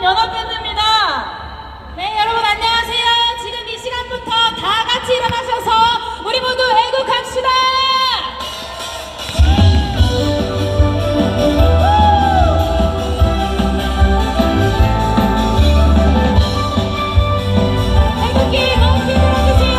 연합밴드입니다. 네, 여러분 안녕하세요. 지금 이 시간부터 다 같이 일어나셔서 우리 모두 애국합시다. 애국기 높이 들어주세요.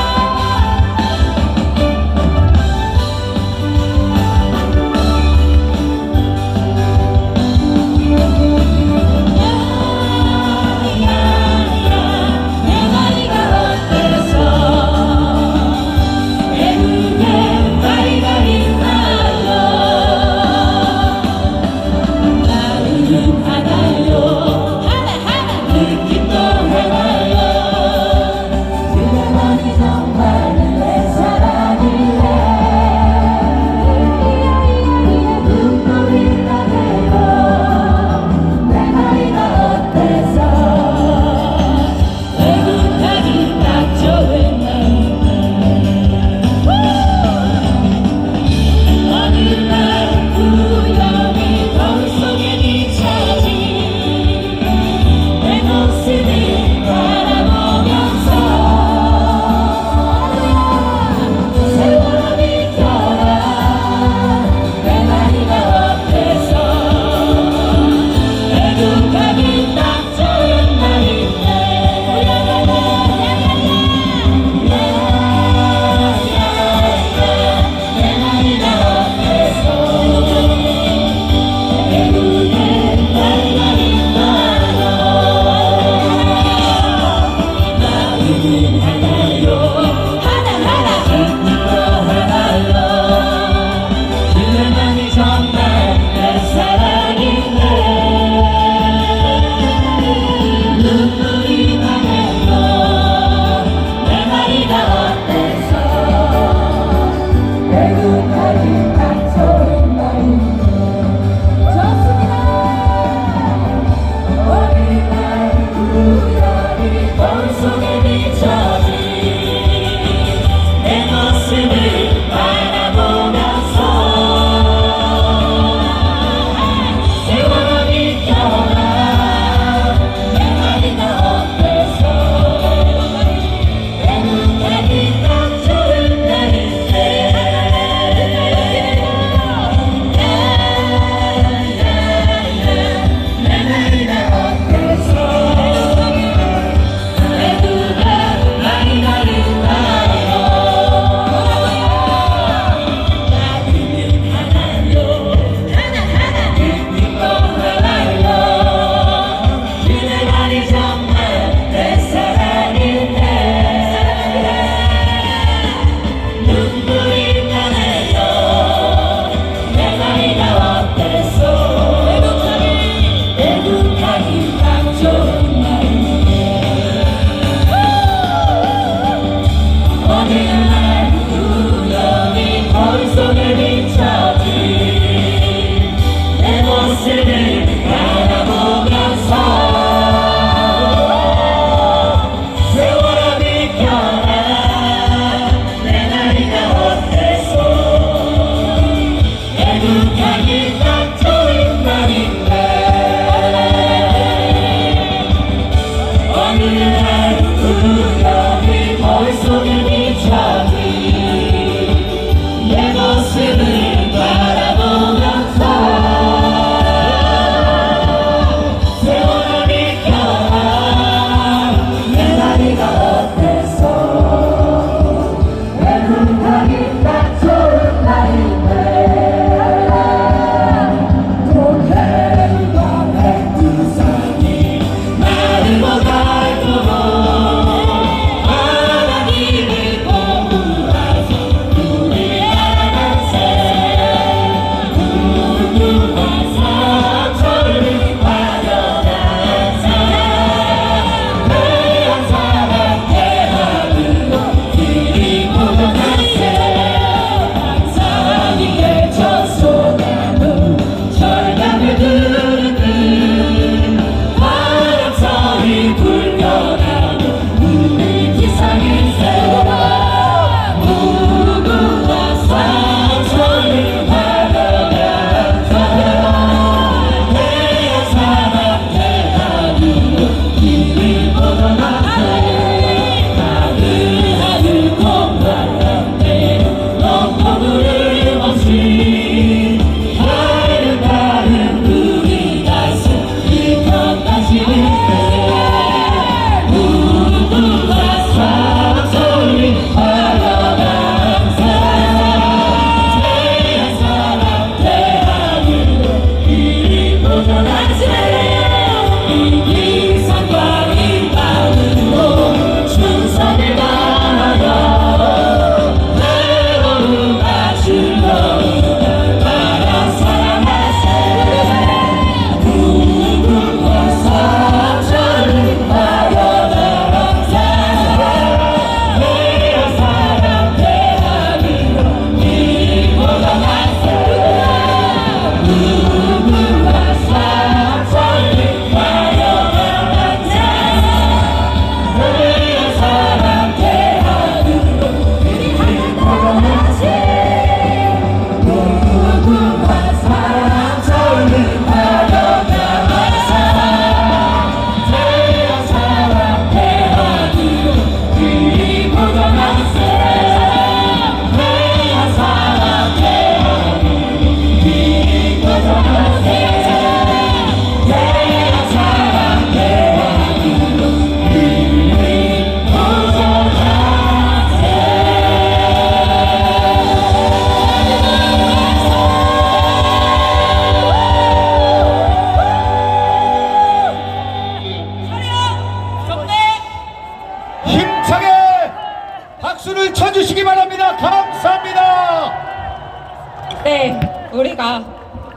네, 우리가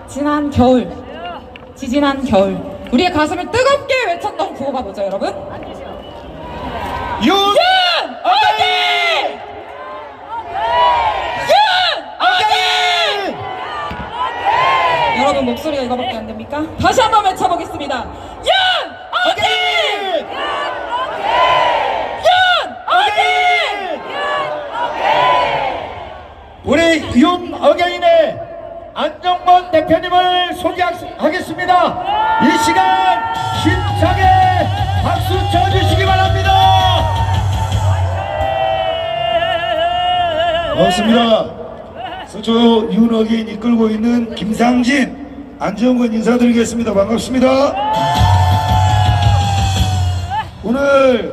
지난 겨울, 지지난 겨울 우리의 가슴을 뜨겁게 외쳤던 구호가 뭐죠, 여러분? 윤! 어게인! 윤! 어게인! 여러분 목소리가 이거밖에 안 됩니까? 다시 한번 외쳐보겠습니다. 윤! 어게인! 윤! 어게인! 우리 윤 어게인의 안정권 대표님을 소개하겠습니다. 이 시간 힘차게 박수 쳐주시기 바랍니다. 반갑습니다. 서초 윤 어게인 이끌고 있는 김상진, 안정권 인사드리겠습니다. 반갑습니다. 오늘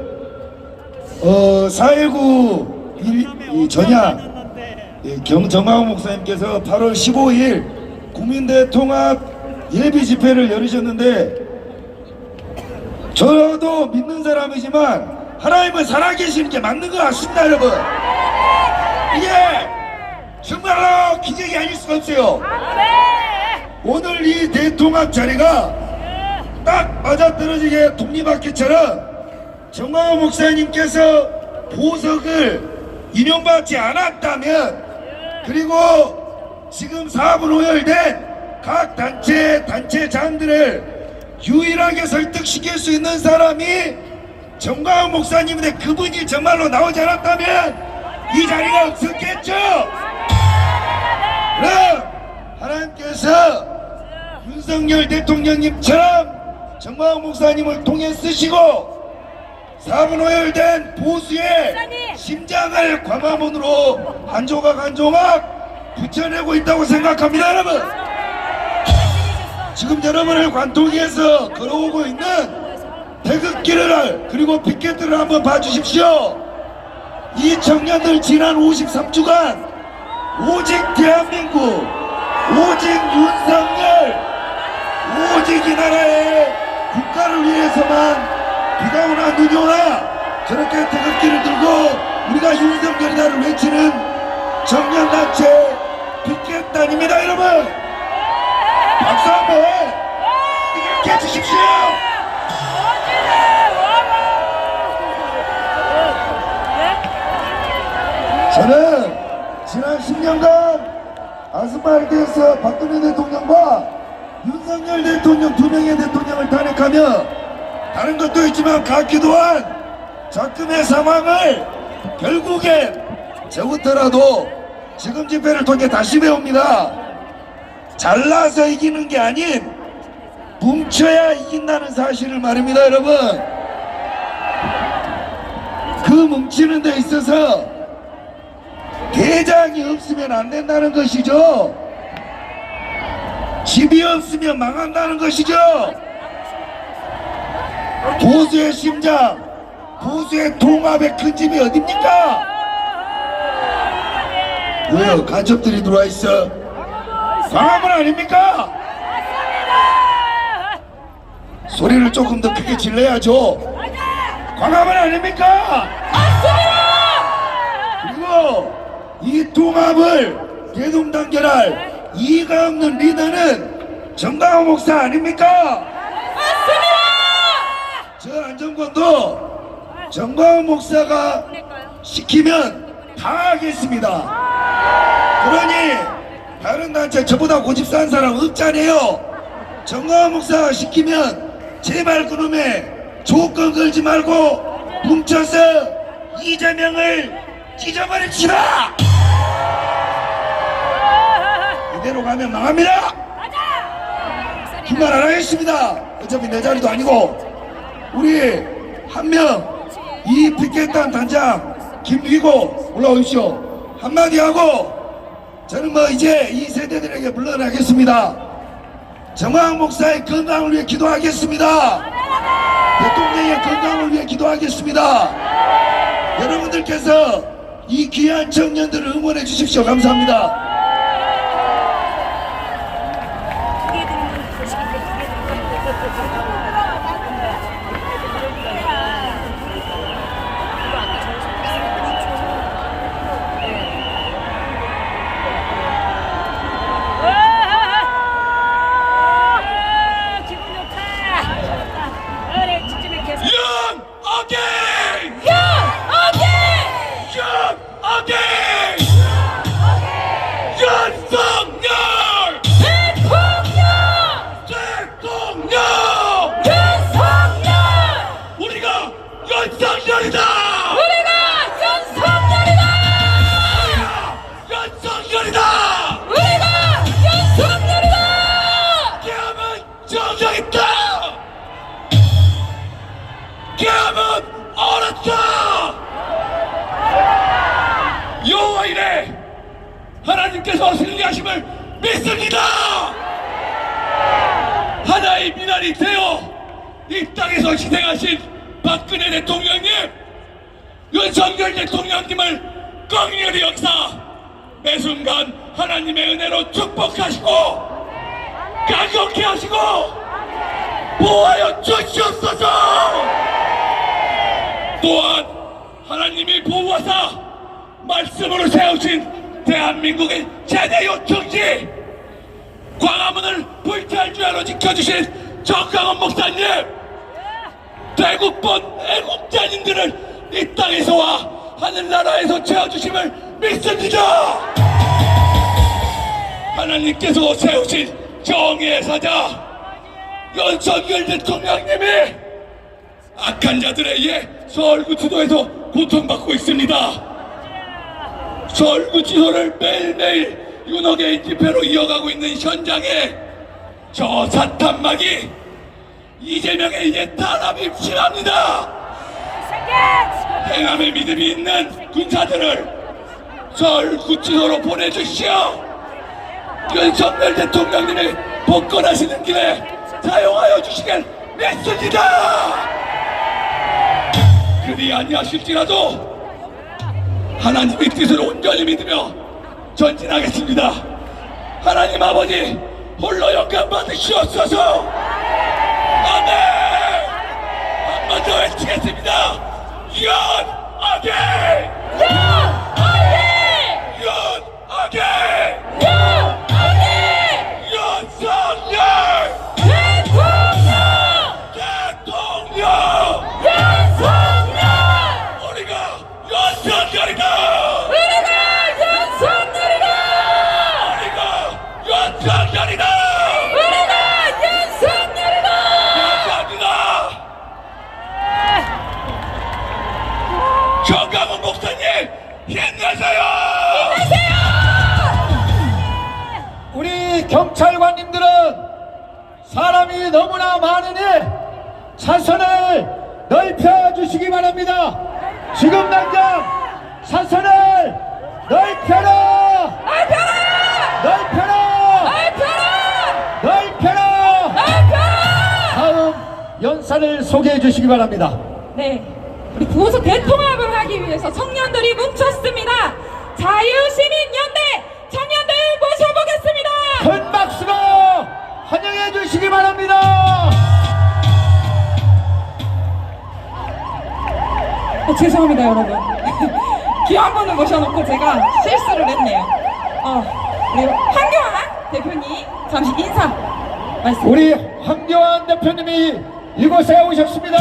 4.19 전야 정광훈 목사님께서 8월 15일 국민대통합 예비 집회를 열으셨는데, 저도 믿는 사람이지만 하나님은 살아계시는 게 맞는 것 같습니다. 여러분, 이게 정말로 기적이 아닐 수가 없어요. 오늘 이 대통합 자리가 딱 맞아떨어지게 톱니바퀴처럼 정광훈 목사님께서 보석을 인용받지 않았다면, 그리고 지금 사분 오열된 각 단체장들을 유일하게 설득시킬 수 있는 사람이 정광훈 목사님인데, 그분이 정말로 나오지 않았다면 이 자리가 없었겠죠. 그럼 하나님께서 윤석열 대통령님처럼 정광훈 목사님을 통해 쓰시고 사분 오열된 보수의 심장을 광화문으로 한 조각 한 조각 붙여내고 있다고 생각합니다. 여러분, 지금 여러분을 관통해서 걸어오고 있는 태극기를 그리고 피켓들을 한번 봐주십시오. 이 청년들 지난 53주간 오직 대한민국, 오직 윤석열, 오직 이 나라의 국가를 위해서만 비가 오나 눈이 오나 저렇게 태극기를 들고 우리가 윤석열이다를 외치는 청년단체 피켓단입니다. 여러분, 박수 한번 이렇게 해주십시오. 저는 지난 10년간 아스팔트에서 박근혜 대통령과 윤석열 대통령 두 명의 대통령을 탄핵하며 다른 것도 있지만 각기도 한 작금의 상황을 결국엔 저부터라도 지금 집회를 통해 다시 배웁니다. 잘나서 이기는 게 아닌 뭉쳐야 이긴다는 사실을 말입니다. 여러분, 그 뭉치는 데 있어서 대장이 없으면 안 된다는 것이죠. 집이 없으면 망한다는 것이죠. 보수의 심장, 보수의 통합의 큰 집이 어딥니까? 왜요? 간첩들이 들어와 있어. 광화문 아닙니까? 소리를 조금 더 크게 질러야죠. 광화문 아닙니까? 그리고 이 통합을 대동단결할 이가 없는 리더는 정광훈 목사 아닙니까? 저 안정권도 정광훈 목사가 시키면 다 하겠습니다. 그러니 다른 단체 저보다 고집싼 사람 없잖아요. 정광훈 목사가 시키면 제발 그놈의 조건 걸지 말고 뭉쳐서 이재명을 찢어버립시다. 이대로 가면 망합니다. 그 말 안 하겠습니다. 어차피 내 자리도 아니고. 우리 한 명 이 피켓단 단장 김위고 올라오십시오. 한마디 하고 저는 뭐 이제 이 세대들에게 물러나겠습니다. 정광훈 목사의 건강을 위해 기도하겠습니다. 대통령의 건강을 위해 기도하겠습니다. 여러분들께서 이 귀한 청년들을 응원해 주십시오. 감사합니다. 하나님께서 승리하심을 믿습니다. 하나의 미나리 되어 이 땅에서 희생하신 박근혜 대통령님, 윤석열 대통령님을 깡렬히 역사 매순간 하나님의 은혜로 축복하시고 강력히 하시고 보호하여 주시옵소서. 또한 하나님이 보호하사 말씀으로 세우신 대한민국의 최대 요청지 광화문을 불태울 줄 알고 지켜주신 정강원 목사님, 대국본 애국자님들을 이 땅에서와 하늘나라에서 채워주심을 믿습니다. 하나님께서 세우신 정의의 사자 윤석열 대통령님이 악한 자들에 의해 서울구치소에서 고통받고 있습니다. 서울구치소를 매일매일 윤호개인 집회로 이어가고 있는 현장에 저 사탄막이 이재명에 의해 탄압이 심합니다. 행함의 믿음이 있는 군사들을 서울구치소로 보내주시오. 윤석열 대통령님이 복권하시는 길에 사용하여 주시길 믿습니다. 그리 아니하실지라도 하나님의 뜻을 온전히 믿으며 전진하겠습니다. 하나님 아버지 홀로 영광 받으시옵소서. 아멘. 한 번 더 외치겠습니다. 윤호개! 윤호개! 윤호개! 윤호개! 윤석열! 대통령! 대통령! 윤석열! 우리가 윤석열이다! 우리가 윤석열이다! 우리가 윤석열이다! 우리가 윤석열이다! 감사합니다. 정강훈 목사님 힘내세요! 우리 경찰관님들은 사람이 너무나 많으니 차선을 넓혀주시기 바랍니다. 지금 당장 차선을 넓혀라! 넓혀라! 넓혀라! 다음 연사를 소개해 주시기 바랍니다. 네, 우리 부호소 대통합을 하기 위해서 청년들이 뭉쳤습니다. 자유시민연대 청년들 모셔보겠습니다. 큰 박수로 환영해 주시기 바랍니다. 죄송합니다 여러분. 귀한 분을 모셔놓고 제가 실수를 했네요. 우리 황교안 대표님 잠시 인사 말씀. 우리 황교안 대표님이 이곳에 오셨습니다.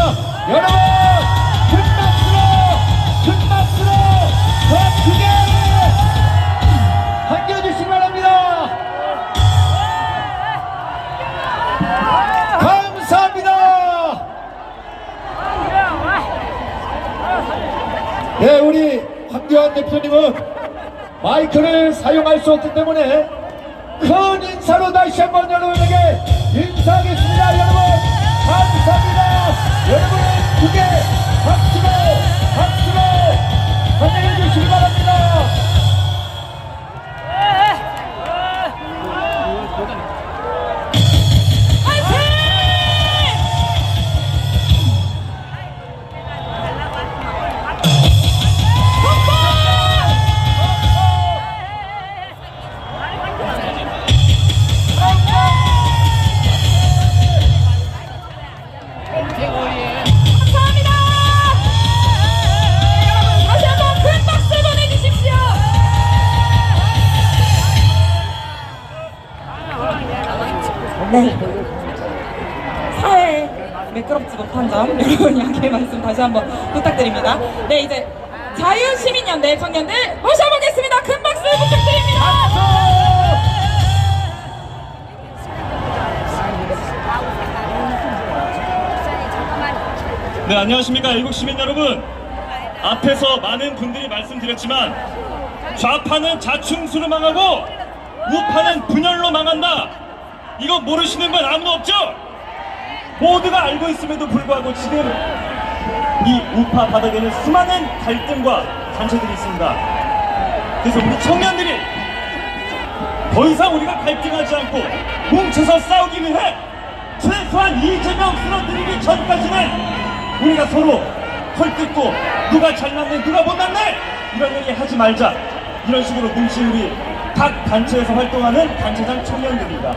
여러분 큰 박수로 더 크게 반겨주시기 바랍니다. 감사합니다. 네, 우리 황교안 대표님은 마이크를 사용할 수 없기 때문에 큰 인사로 다시 한번 여러분에게 인사하겠습니다. 여러분 감사합니다. 여러분 크게 박수로 환영해 주시기 바랍니다. 감사합니다. 여러분 다시 한번 큰 박수 보내주십시오. 네. 사회 매끄럽지 못한 점 여러분 양해 말씀 다시 한번 부탁드립니다. 네, 이제 자유시민연대 청년들 모셔보겠습니다. 큰 박수 부탁드립니다. 네, 안녕하십니까 일국 시민 여러분. 앞에서 많은 분들이 말씀드렸지만 좌파는 자충수로 망하고 우파는 분열로 망한다. 이거 모르시는 분 아무도 없죠? 모두가 알고 있음에도 불구하고 지금 이 우파 바닥에는 수많은 갈등과 단체들이 있습니다. 그래서 우리 청년들이 더 이상 우리가 갈등하지 않고 뭉쳐서 싸우기 위해 최소한 이재명 쓰러뜨리기 전까지는 우리가 서로 헐뜯고 누가 잘났네 누가 못났네 이런 얘기 하지 말자, 이런 식으로 뭉친 우리 각 단체에서 활동하는 단체장 청년들입니다.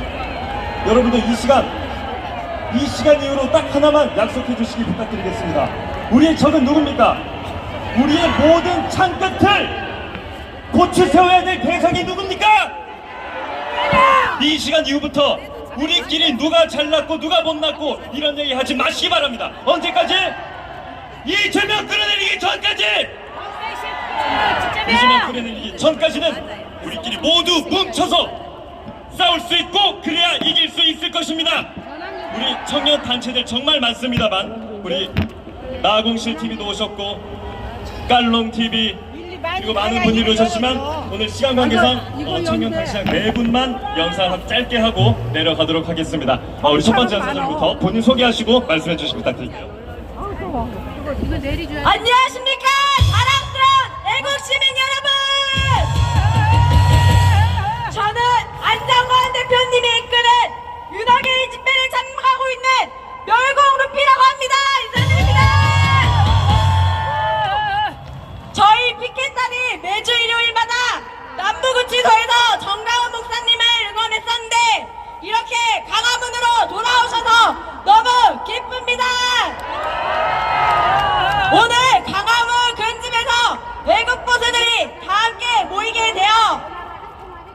여러분들 이 시간 이후로 딱 하나만 약속해 주시기 부탁드리겠습니다. 우리의 적은 누굽니까? 우리의 모든 창끝을 고치 세워야 될 대상이 누굽니까? 이 시간 이후부터 우리끼리 누가 잘났고 누가 못났고 이런 얘기 하지 마시기 바랍니다. 언제까지? 이재명 끌어내리기 전까지! 이재명 끌어내리기 전까지는 우리끼리 모두 뭉쳐서 싸울 수 있고 그래야 이길 수 있을 것입니다. 우리 청년 단체들 정말 많습니다만 우리 나공실 TV도 오셨고 깔롱 TV 그리고 많은 분들이 오셨지만 오늘 시간 관계상 청년 단체장 4분만 영상 짧게 하고 내려가도록 하겠습니다. 우리 첫 번째 연사장부터 본인 소개하시고 말씀해 주시기 부탁드릴게요. 안녕하십니까 사랑스러운 애국 시민 여러분, 저는 안장관 대표님이 이끄는 윤호길 집회를 참가하고 있는 멸공 루피라고 합니다. 인사드립니다. 저희 피켓단이 매주 일요일마다 남부구치소에서 정강훈 목사님을 응원했었는데 이렇게 강화문으로 돌아오셔서 너무 기쁩니다. 오늘 강화문 근집에서 외국 보수들이 다 함께 모이게 되어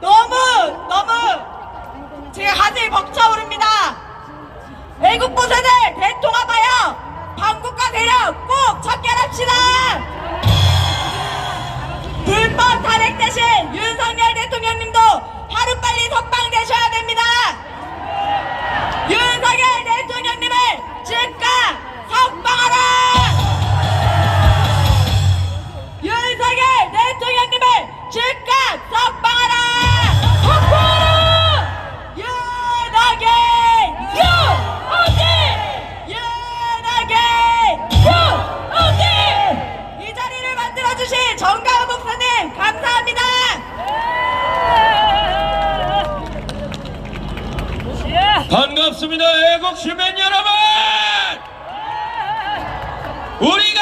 너무 제 가슴이 벅차오릅니다. 외국 보수들 대통합하여 반국가 세력 꼭 척결합시다. 불법 탄핵 대신 윤석열 대통령님도 하루빨리 석방되셔야 됩니다. 윤석열 대통령님을 즉각 석방하라! 윤석열 대통령님을 즉각 석방하라! 석방하라! 윤석열! 이 자리를 만들어주신 정강훈 목사님 감사합니다. 반갑습니다, 애국 시민 여러분! 우리가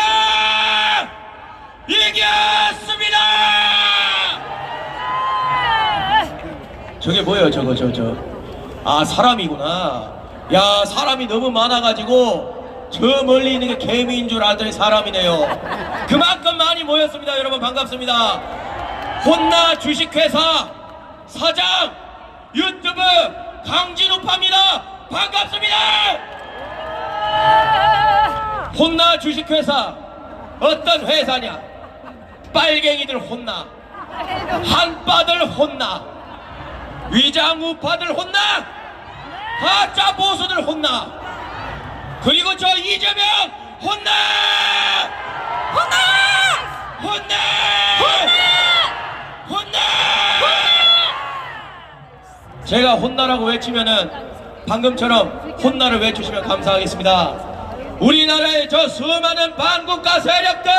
이겼습니다! 저게 뭐예요, 저거, 아, 사람이구나. 야, 사람이 너무 많아가지고 저 멀리 있는 게 개미인 줄 알았더니 사람이네요. 그만큼 많이 모였습니다. 여러분 반갑습니다. 혼나 주식회사 사장 유튜브 강진우파입니다. 반갑습니다. 혼나 주식회사 어떤 회사냐? 빨갱이들 혼나, 한빠들 혼나, 위장우파들 혼나, 가짜 보수들 혼나, 그리고 저 이재명 혼나! 혼나! 혼나! 혼나! 혼나! 제가 혼나라고 외치면은 방금처럼 혼나를 외치시면 감사하겠습니다. 우리나라의 저 수많은 반국가 세력들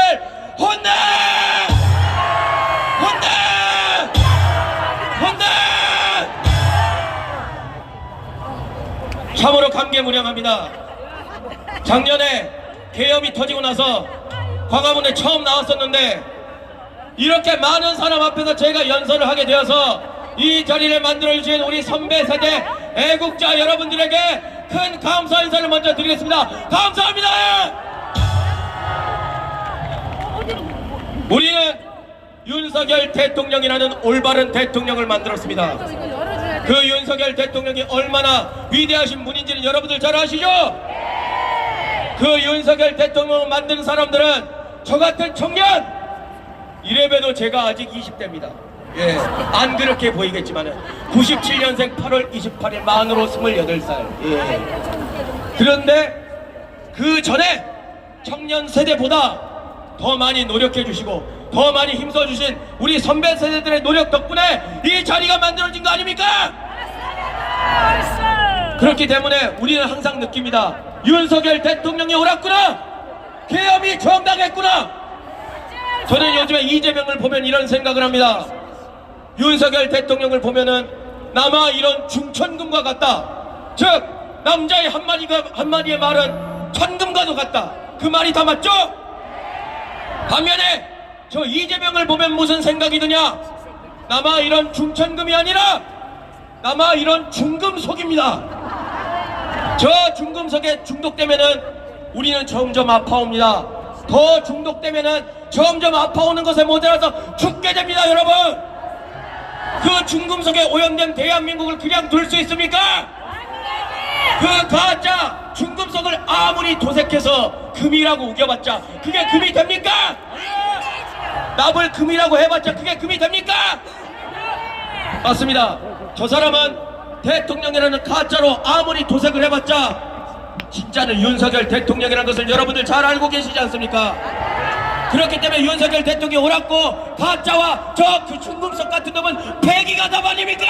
혼나! 혼나! 혼나! 참으로 감개무량합니다. 작년에 계엄이 터지고 나서 광화문에 처음 나왔었는데 이렇게 많은 사람 앞에서 제가 연설을 하게 되어서 이 자리를 만들어주신 우리 선배 세대 애국자 여러분들에게 큰 감사 인사를 먼저 드리겠습니다. 감사합니다. 우리는 윤석열 대통령이라는 올바른 대통령을 만들었습니다. 그 윤석열 대통령이 얼마나 위대하신 분인지는 여러분들 잘 아시죠? 그 윤석열 대통령을 만든 사람들은 저 같은 청년, 이래봬도 제가 아직 20대입니다. 예, 안 그렇게 보이겠지만은 97년생 8월 28일 만으로 28살. 예. 그런데 그 전에 청년 세대보다 더 많이 노력해 주시고 더 많이 힘써 주신 우리 선배 세대들의 노력 덕분에 이 자리가 만들어진 거 아닙니까? 그렇기 때문에 우리는 항상 느낍니다. 윤석열 대통령이 옳았구나, 계엄이 정당했구나. 저는 요즘에 이재명을 보면 이런 생각을 합니다. 윤석열 대통령을 보면은 남아 이런 중천금과 같다. 즉 남자의 한마디의 말은 천금과도 같다. 그 말이 다 맞죠? 반면에 저 이재명을 보면 무슨 생각이 드냐? 남아 이런 중천금이 아니라 남아 이런 중금속입니다. 저 중금속에 중독되면은 우리는 점점 아파옵니다. 더 중독되면은 점점 아파오는 것에 모자라서 죽게 됩니다, 여러분. 그 중금속에 오염된 대한민국을 그냥 둘 수 있습니까? 그 가짜 중금속을 아무리 도색해서 금이라고 우겨봤자 그게 금이 됩니까? 납을 금이라고 해봤자 그게 금이 됩니까? 맞습니다. 저 사람은 대통령이라는 가짜로 아무리 도색을 해봤자 진짜는 윤석열 대통령이라는 것을 여러분들 잘 알고 계시지 않습니까? 그렇기 때문에 윤석열 대통령이 옳았고 가짜와 저 그 중금속 같은 놈은 폐기가 답아닙니까?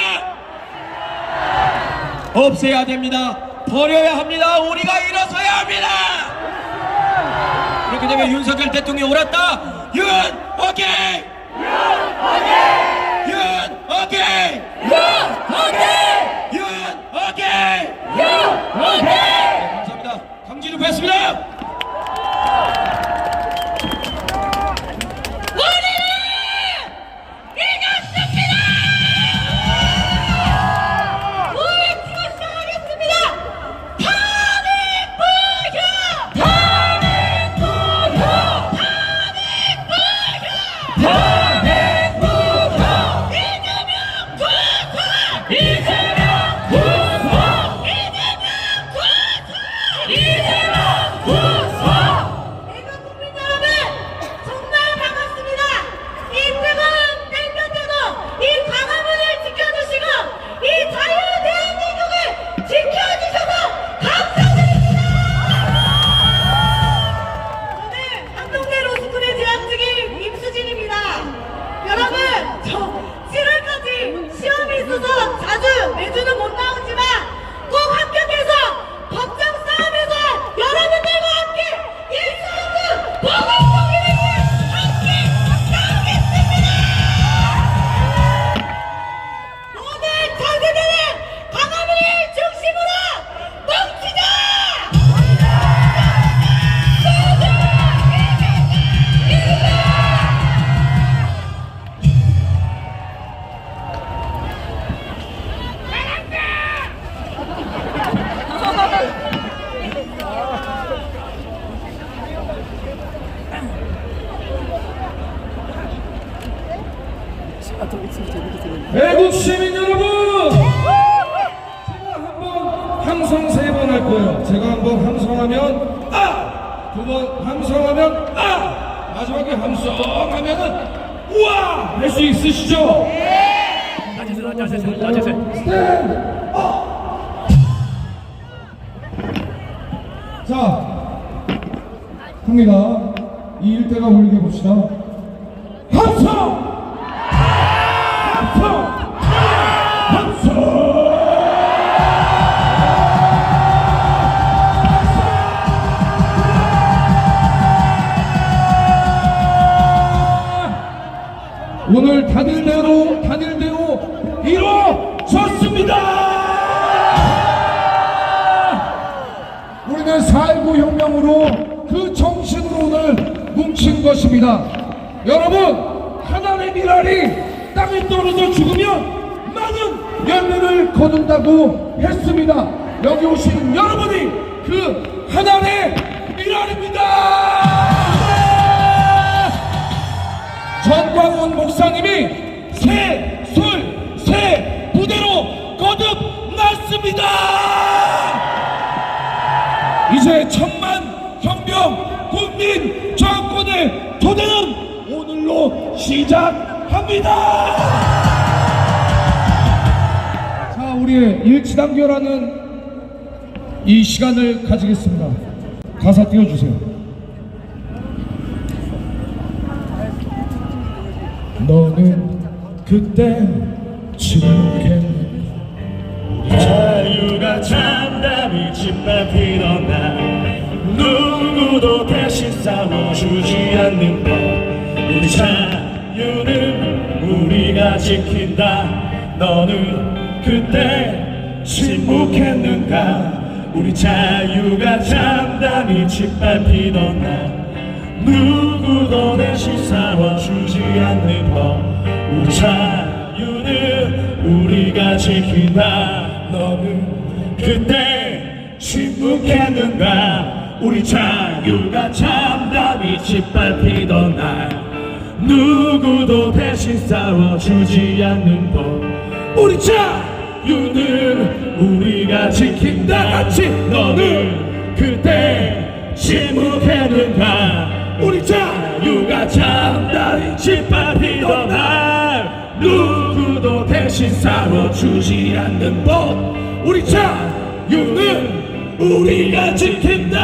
없애야 됩니다. 버려야 합니다. 우리가 일어서야 합니다. 그렇기 때문에 윤석열 대통령이 옳았다. 윤 오케이. 감사합니다. 강진우 뵙습니다. 매주는 못 나오지만 꼭 합격해서 법정 싸움에서 여러분들과 함께 일상을 보건복지를 함께 싸우겠습니다. 오늘 전세대는 강화문을 중심으로 뭉치자! 애국 시민 여러분! 제가 한번 함성 3번 할 거예요. 제가 한번 함성하면 아! 2번 함성하면 아! 마지막에 함성하면은 우와! 할 수 있으시죠? 스탠드 업! 자, 갑니다. 이 일대가 울리게 봅시다. 함성! 오늘 단일대로 이루어졌습니다. 우리는 4.19 혁명으로 그 정신으로 오늘 뭉친 것입니다. 여러분, 하나의 미랄이 땅에 떨어져 죽으면 많은 열매를 거둔다고 했습니다. 여기 오신 여러분이 그 하나의 미랄입니다. 전광훈 목사님이 새 부대로 거듭났습니다. 이제 천만 혁명 국민 정권의 도대는 오늘로 시작합니다. 자, 우리의 일치단결하는 이 시간을 가지겠습니다. 가사 띄워주세요. 너는 그때 침묵했네. 자유가 참담히 짓밟히던 날 누구도 대신 싸워주지 않는 법. 우리 자유는 우리가 지킨다. 너는 그때 침묵했는가 우리 자유가 잠잠히 짓밟히던 날 누구도 대신 싸워주지 않는 법 우리 자유는 우리가 지킨다 너는 그때 침묵했는가 우리 자유가 잠잠히 짓밟히던 날 누구도 대신 싸워주지 않는 법 우리 자유는 우리가 지킨다 같이 너는 그때 침묵했는가 우리 자유가 잠잠히 짓밟히던 날 누구도 대신 싸워주지 않는 법 우리 자유는 우리가 지킨다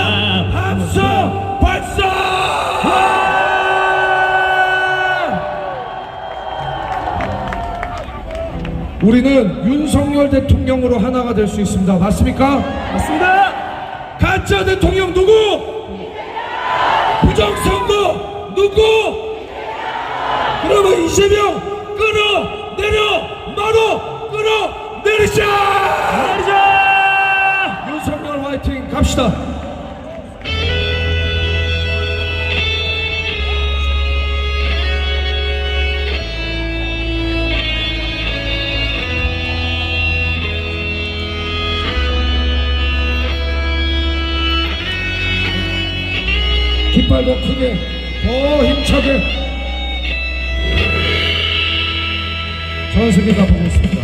함성 발사 우리는 윤석열 대통령으로 하나가 될 수 있습니다. 맞습니까? 맞습니다 가짜 대통령 누구? 부정선거 누구? 그러면 이재명 끌어내려 바로 끌어내리자! 윤석열 화이팅 갑시다. 깃발도 크게 더 힘차게 전 세계가 보고 있습니다.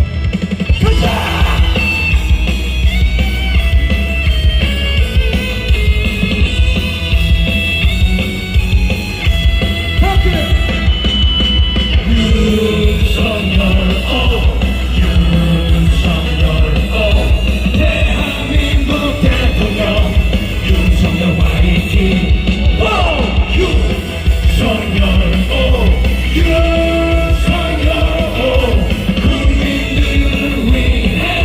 대한민국 대통령 윤석열 화이팅 윤석열 국민들을 위해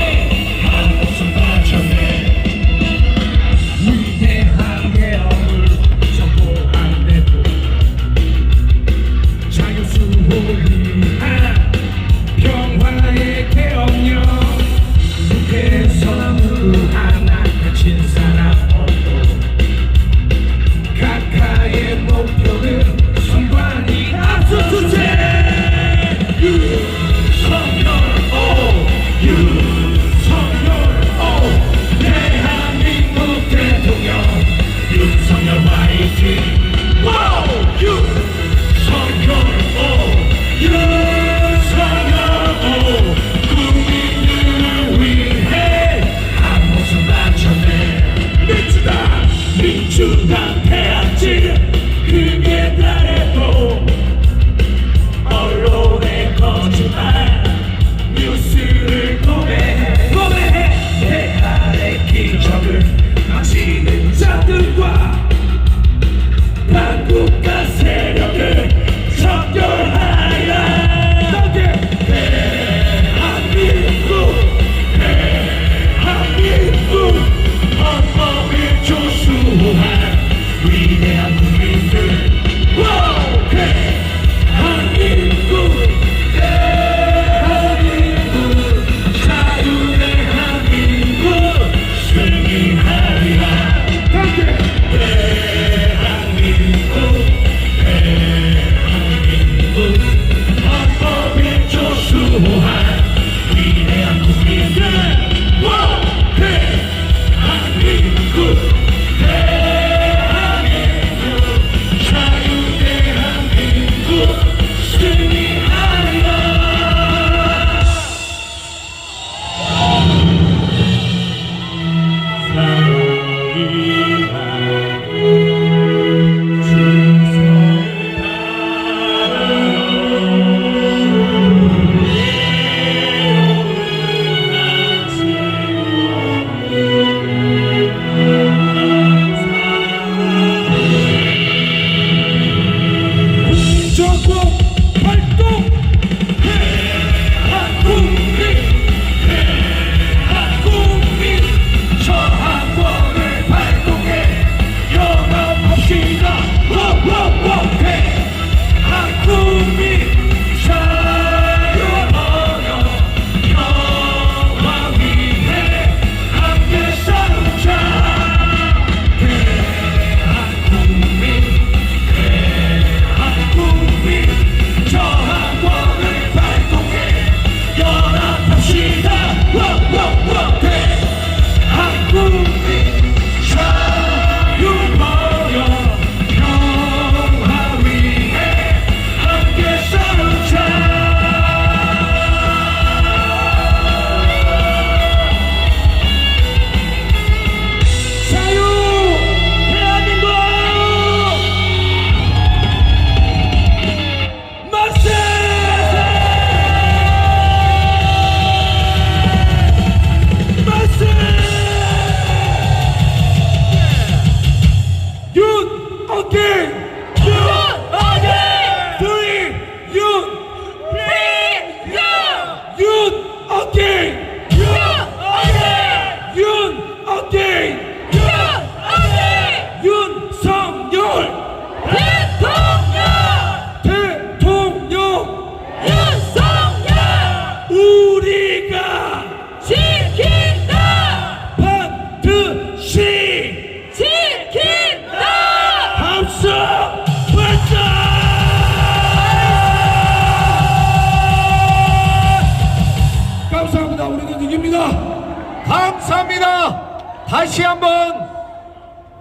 감사합니다. 다시 한번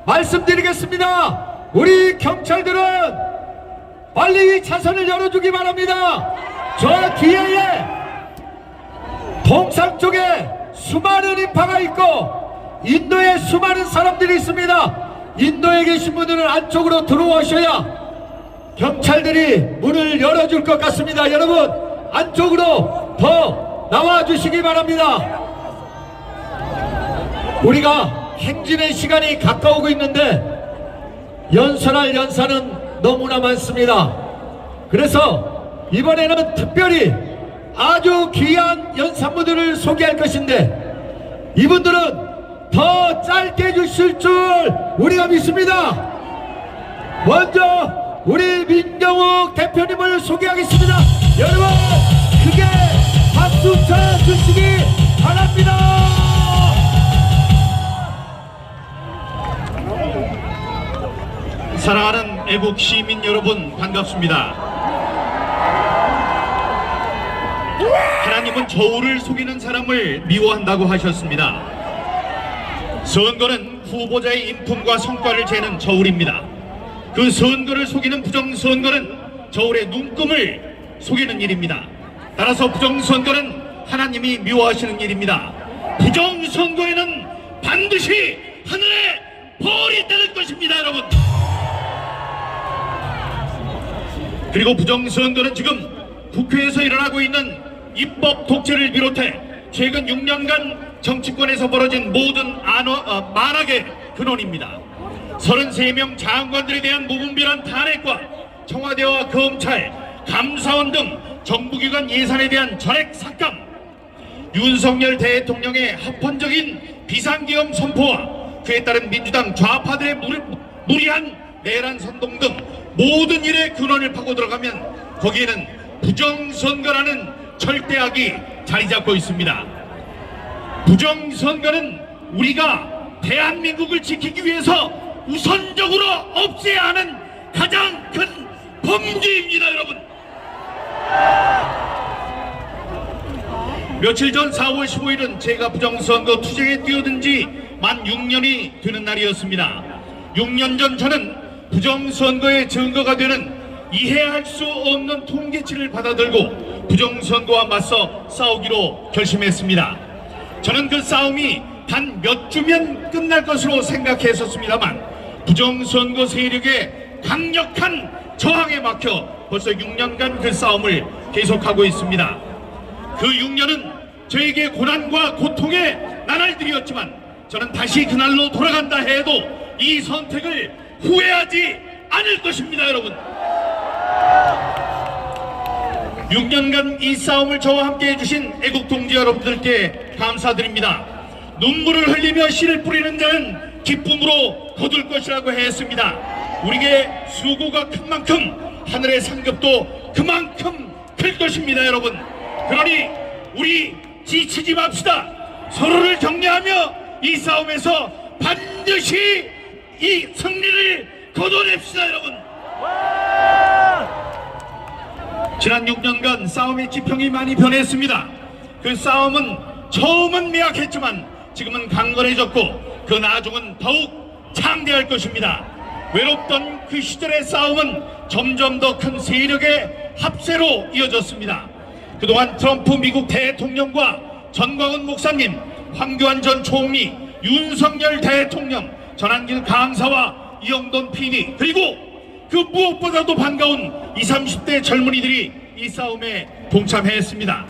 말씀드리겠습니다. 우리 경찰들은 빨리 이 차선을 열어주기 바랍니다. 저 뒤에 동상 쪽에 수많은 인파가 있고 인도에 수많은 사람들이 있습니다. 인도에 계신 분들은 안쪽으로 들어오셔야 경찰들이 문을 열어줄 것 같습니다. 여러분 안쪽으로 더 나와주시기 바랍니다. 우리가 행진의 시간이 가까우고 있는데 연설할 연사는 너무나 많습니다. 그래서 이번에는 특별히 아주 귀한 연산무들을 소개할 것인데 이분들은 더 짧게 해주실 줄 우리가 믿습니다. 먼저 우리 민경욱 대표님을 소개하겠습니다. 여러분 크게 박수 쳐주시기 바랍니다. 사랑하는 애국 시민 여러분 반갑습니다. 하나님은 저울을 속이는 사람을 미워한다고 하셨습니다. 선거는 후보자의 인품과 성과를 재는 저울입니다. 그 선거를 속이는 부정선거는 저울의 눈금을 속이는 일입니다. 따라서 부정선거는 하나님이 미워하시는 일입니다. 부정선거에는 반드시 하늘에 벌이 있다는 것입니다, 여러분. 그리고 부정선거는 지금 국회에서 일어나고 있는 입법 독재를 비롯해 최근 6년간 정치권에서 벌어진 모든 만악의 근원입니다. 33명 장관들에 대한 무분별한 탄핵과 청와대와 검찰, 감사원 등 정부기관 예산에 대한 전액 삭감, 윤석열 대통령의 합헌적인 비상계엄 선포와 그에 따른 민주당 좌파들의 무리한 내란 선동 등 모든 일의 근원을 파고 들어가면 거기에는 부정선거라는 절대악이 자리 잡고 있습니다. 부정선거는 우리가 대한민국을 지키기 위해서 우선적으로 없애야 하는 가장 큰 범죄입니다, 여러분. 며칠 전 4월 15일은 제가 부정선거 투쟁에 뛰어든 지 만 6년이 되는 날이었습니다. 6년 전 저는 부정선거의 증거가 되는 이해할 수 없는 통계치를 받아들고 부정선거와 맞서 싸우기로 결심했습니다. 저는 그 싸움이 단 몇 주면 끝날 것으로 생각했었습니다만 부정선거 세력의 강력한 저항에 막혀 벌써 6년간 그 싸움을 계속하고 있습니다. 그 6년은 저에게 고난과 고통의 나날들이었지만 저는 다시 그날로 돌아간다 해도 이 선택을 후회하지 않을 것입니다, 여러분. 6년간 이 싸움을 저와 함께 해주신 애국동지 여러분들께 감사드립니다. 눈물을 흘리며 씨를 뿌리는 자는 기쁨으로 거둘 것이라고 했습니다. 우리에게 수고가 큰 만큼 하늘의 상급도 그만큼 클 것입니다, 여러분. 그러니 우리 지치지 맙시다. 서로를 격려하며 이 싸움에서 반드시 이 승리를 거둬냅시다, 여러분. 지난 6년간 싸움의 지평이 많이 변했습니다. 그 싸움은 처음은 미약했지만 지금은 강건해졌고 그 나중은 더욱 창대할 것입니다. 외롭던 그 시절의 싸움은 점점 더 큰 세력의 합세로 이어졌습니다. 그동안 트럼프 미국 대통령과 전광훈 목사님, 황교안 전 총리, 윤석열 대통령, 전한길 강사와 이영돈 PD, 그리고 그 무엇보다도 반가운 20, 30대 젊은이들이 이 싸움에 동참했습니다.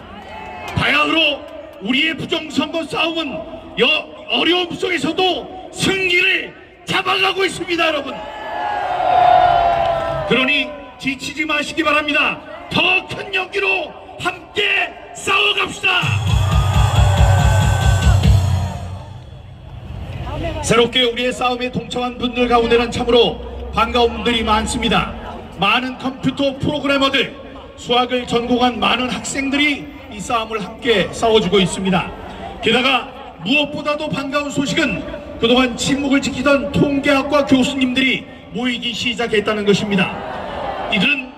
바야흐로 우리의 부정선거 싸움은 어려움 속에서도 승리를 잡아가고 있습니다, 여러분. 그러니 지치지 마시기 바랍니다. 더 큰 용기로 함께 싸워갑시다. 새롭게 우리의 싸움에 동참한 분들 가운데는 참으로 반가운 분들이 많습니다. 많은 컴퓨터 프로그래머들, 수학을 전공한 많은 학생들이 이 싸움을 함께 싸워주고 있습니다. 게다가 무엇보다도 반가운 소식은 그동안 침묵을 지키던 통계학과 교수님들이 모이기 시작했다는 것입니다. 이들은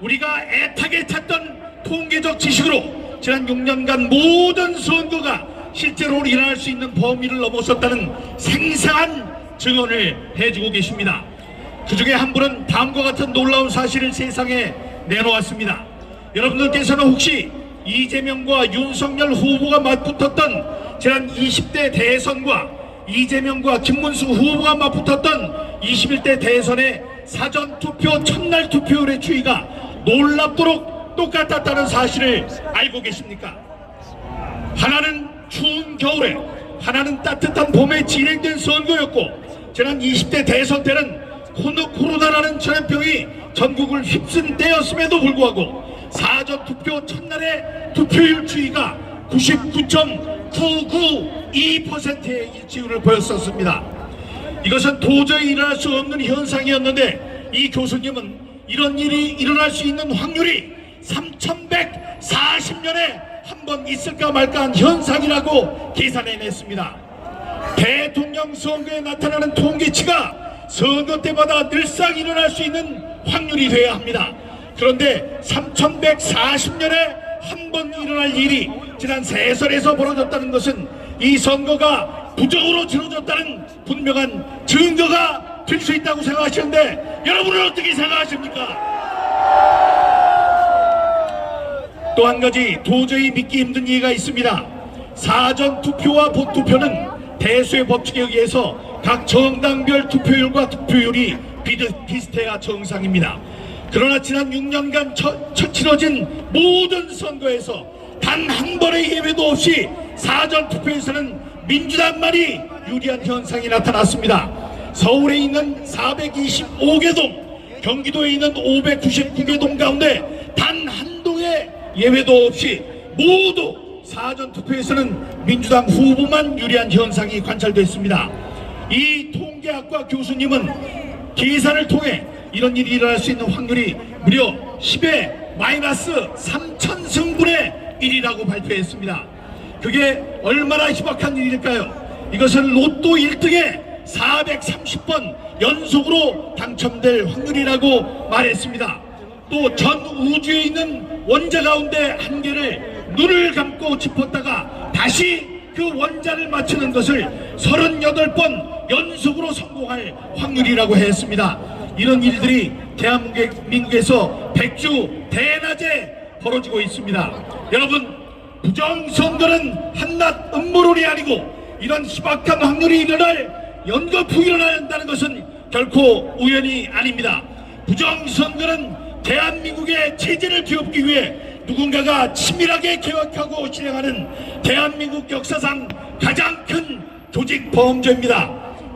우리가 애타게 찾던 통계적 지식으로 지난 6년간 모든 선거가 실제로 일어날 수 있는 범위를 넘어섰다는 생생한 증언을 해주고 계십니다. 그 중에 한 분은 다음과 같은 놀라운 사실을 세상에 내놓았습니다. 여러분들께서는 혹시 이재명과 윤석열 후보가 맞붙었던 지난 20대 대선과 이재명과 김문수 후보가 맞붙었던 21대 대선의 사전투표 첫날 투표율의 추이가 놀랍도록 똑같았다는 사실을 알고 계십니까? 하나는 추운 겨울에, 하나는 따뜻한 봄에 진행된 선거였고, 지난 20대 대선 때는 코로나라는 전염병이 전국을 휩쓴 때였음에도 불구하고 사전투표 첫날의 투표율 추이가 99.992%의 일치율을 보였었습니다. 이것은 도저히 일어날 수 없는 현상이었는데, 이 교수님은 이런 일이 일어날 수 있는 확률이 3140년에 한 번 있을까 말까한 현상이라고 계산해냈습니다. 대통령 선거에 나타나는 통계치가 선거 때마다 늘상 일어날 수 있는 확률이 돼야 합니다. 그런데 3140년에 한 번 일어날 일이 지난 세선에서 벌어졌다는 것은 이 선거가 부정으로 치러졌다는 분명한 증거가 될 수 있다고 생각하시는데, 여러분은 어떻게 생각하십니까? 또 한 가지 도저히 믿기 힘든 이해가 있습니다. 사전투표와 본투표는 대수의 법칙에 의해서 각 정당별 투표율과 득표율이 비슷해야 정상입니다. 그러나 지난 6년간 치러진 모든 선거에서 단 한 번의 예외도 없이 사전투표에서는 민주당만이 유리한 현상이 나타났습니다. 서울에 있는 425개 동, 경기도에 있는 599개 동 가운데 단 한 동의 예외도 없이 모두 사전투표에서는 민주당 후보만 유리한 현상이 관찰됐습니다. 이 통계학과 교수님은 계산을 통해 이런 일이 일어날 수 있는 확률이 무려 10의 마이너스 3000승분의 1이라고 발표했습니다. 그게 얼마나 희박한 일일까요? 이것은 로또 1등에 430번 연속으로 당첨될 확률이라고 말했습니다. 또 전 우주에 있는 원자 가운데 한 개를 눈을 감고 짚었다가 다시 그 원자를 맞추는 것을 38번 연속으로 성공할 확률이라고 했습니다. 이런 일들이 대한민국에서 백주 대낮에 벌어지고 있습니다. 여러분, 부정선거는 한낱 음모론이 아니고 이런 희박한 확률이 연거푸 일어난다는 것은 결코 우연이 아닙니다. 부정선거는 대한민국의 체제를 뒤엎기 위해 누군가가 치밀하게 계획하고 진행하는 대한민국 역사상 가장 큰 조직 범죄입니다.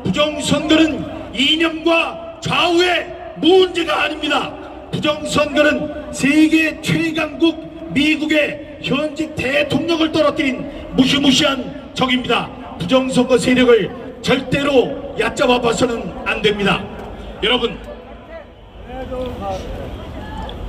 부정선거는 이념과 좌우의 문제가 아닙니다. 부정선거는 세계 최강국 미국의 현직 대통령을 떨어뜨린 무시무시한 적입니다. 부정선거 세력을 절대로 얕잡아 봐서는 안 됩니다. 여러분,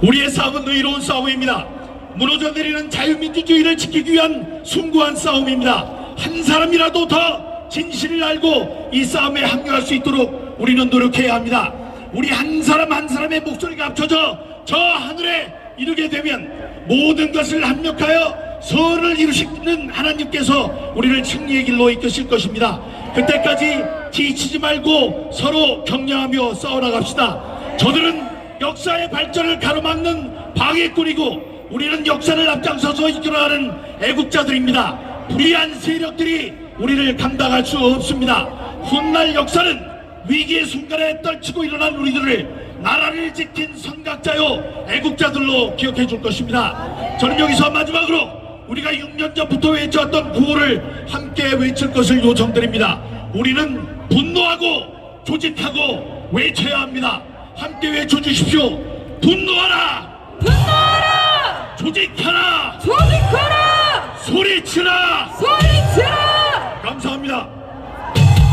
우리의 싸움은 의로운 싸움입니다. 무너져 내리는 자유민주주의를 지키기 위한 숭고한 싸움입니다. 한 사람이라도 더 진실을 알고 이 싸움에 합류할 수 있도록 우리는 노력해야 합니다. 우리 한 사람 한 사람의 목소리가 합쳐져 저 하늘에 이르게 되면 모든 것을 합력하여 선을 이루시는 하나님께서 우리를 승리의 길로 이끄실 것입니다. 그때까지 지치지 말고 서로 격려하며 싸워나갑시다. 저들은 역사의 발전을 가로막는 방해꾼이고 우리는 역사를 앞장서서 이끌어가는 애국자들입니다. 불의한 세력들이 우리를 감당할 수 없습니다. 훗날 역사는 위기의 순간에 떨치고 일어난 우리들을 나라를 지킨 선각자요 애국자들로 기억해 줄 것입니다. 저는 여기서 마지막으로 우리가 6년 전부터 외쳐왔던 구호를 함께 외칠 것을 요청드립니다. 우리는 분노하고 조직하고 외쳐야 합니다. 함께 외쳐주십시오. 분노하라! 분노하라! 조직하라! 조직하라! 소리치라! 소리치라! 감사합니다.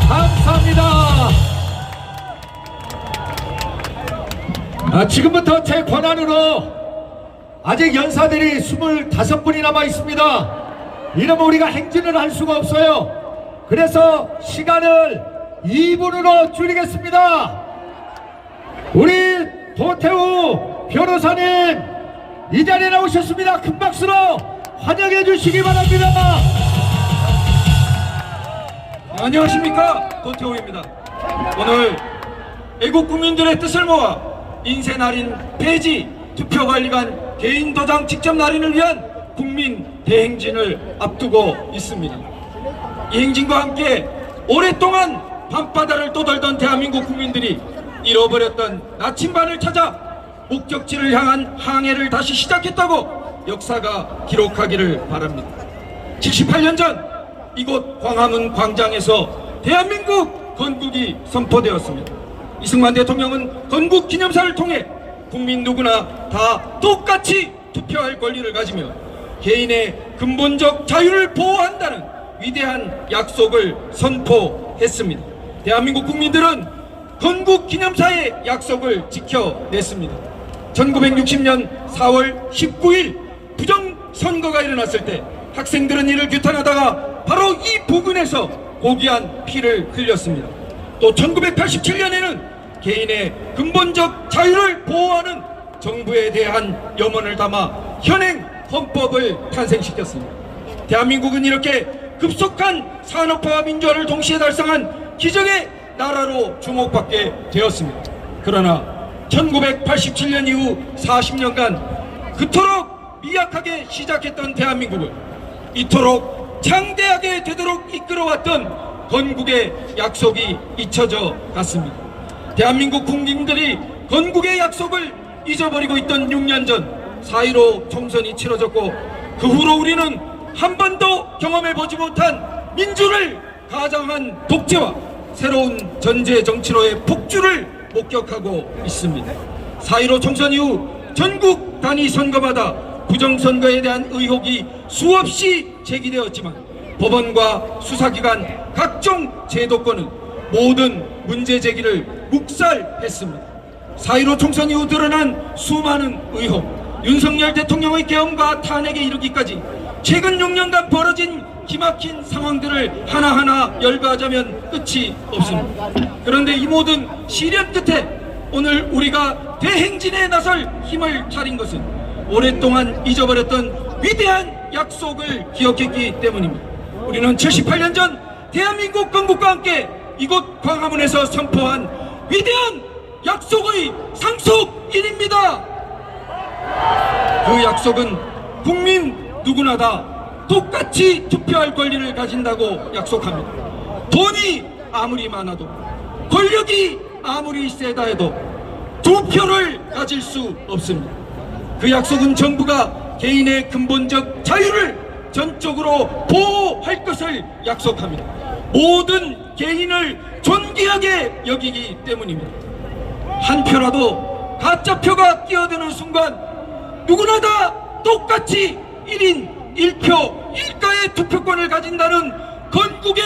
감사합니다. 지금부터 제 권한으로 아직 연사들이 25분이 남아 있습니다. 이러면 우리가 행진을 할 수가 없어요. 그래서 시간을 2분으로 줄이겠습니다. 우리 도태우 변호사님 이 자리에 나오셨습니다. 큰 박수로 환영해 주시기 바랍니다. 안녕하십니까, 도태호입니다. 오늘 애국 국민들의 뜻을 모아 인쇄 날인 폐지 투표관리관 개인 도장 직접 날인을 위한 국민 대행진을 앞두고 있습니다. 이 행진과 함께 오랫동안 밤바다를 떠돌던 대한민국 국민들이 잃어버렸던 나침반을 찾아 목적지를 향한 항해를 다시 시작했다고 역사가 기록하기를 바랍니다. 78년 전 이곳 광화문 광장에서 대한민국 건국이 선포되었습니다. 이승만 대통령은 건국 기념사를 통해 국민 누구나 다 똑같이 투표할 권리를 가지며 개인의 근본적 자유를 보호한다는 위대한 약속을 선포했습니다. 대한민국 국민들은 건국 기념사의 약속을 지켜냈습니다. 1960년 4월 19일 부정선거가 일어났을 때 학생들은 이를 규탄하다가 바로 이 부근에서 고귀한 피를 흘렸습니다. 또 1987년에는 개인의 근본적 자유를 보호하는 정부에 대한 염원을 담아 현행 헌법을 탄생시켰습니다. 대한민국은 이렇게 급속한 산업화와 민주화를 동시에 달성한 기적의 나라로 주목받게 되었습니다. 그러나 1987년 이후 40년간 그토록 미약하게 시작했던 대한민국을 이토록 창대하게 되도록 이끌어왔던 건국의 약속이 잊혀져 갔습니다. 대한민국 국민들이 건국의 약속을 잊어버리고 있던 6년 전 4.15 총선이 치러졌고 그 후로 우리는 한 번도 경험해보지 못한 민주를 가장한 독재와 새로운 전제 정치로의 폭주를 목격하고 있습니다. 4.15 총선 이후 전국 단위 선거마다 부정선거에 대한 의혹이 수없이 제기되었지만 법원과 수사기관 각종 제도권은 모든 문제 제기를 묵살했습니다. 4.15 총선 이후 드러난 수많은 의혹, 윤석열 대통령의 계엄과 탄핵에 이르기까지 최근 6년간 벌어진 기막힌 상황들을 하나하나 열거하자면 끝이 없습니다. 그런데 이 모든 시련 끝에 오늘 우리가 대행진에 나설 힘을 차린 것은 오랫동안 잊어버렸던 위대한 약속을 기억했기 때문입니다. 우리는 78년 전 대한민국 건국과 함께 이곳 광화문에서 선포한 위대한 약속의 상속인입니다. 그 약속은 국민 누구나 다 똑같이 투표할 권리를 가진다고 약속합니다. 돈이 아무리 많아도 권력이 아무리 세다 해도 두 표를 가질 수 없습니다. 그 약속은 정부가 개인의 근본적 자유를 전적으로 보호할 것을 약속합니다. 모든 개인을 존귀하게 여기기 때문입니다. 한 표라도 가짜표가 끼어드는 순간 누구나 다 똑같이 1인 1표 1가의 투표권을 가진다는 건국의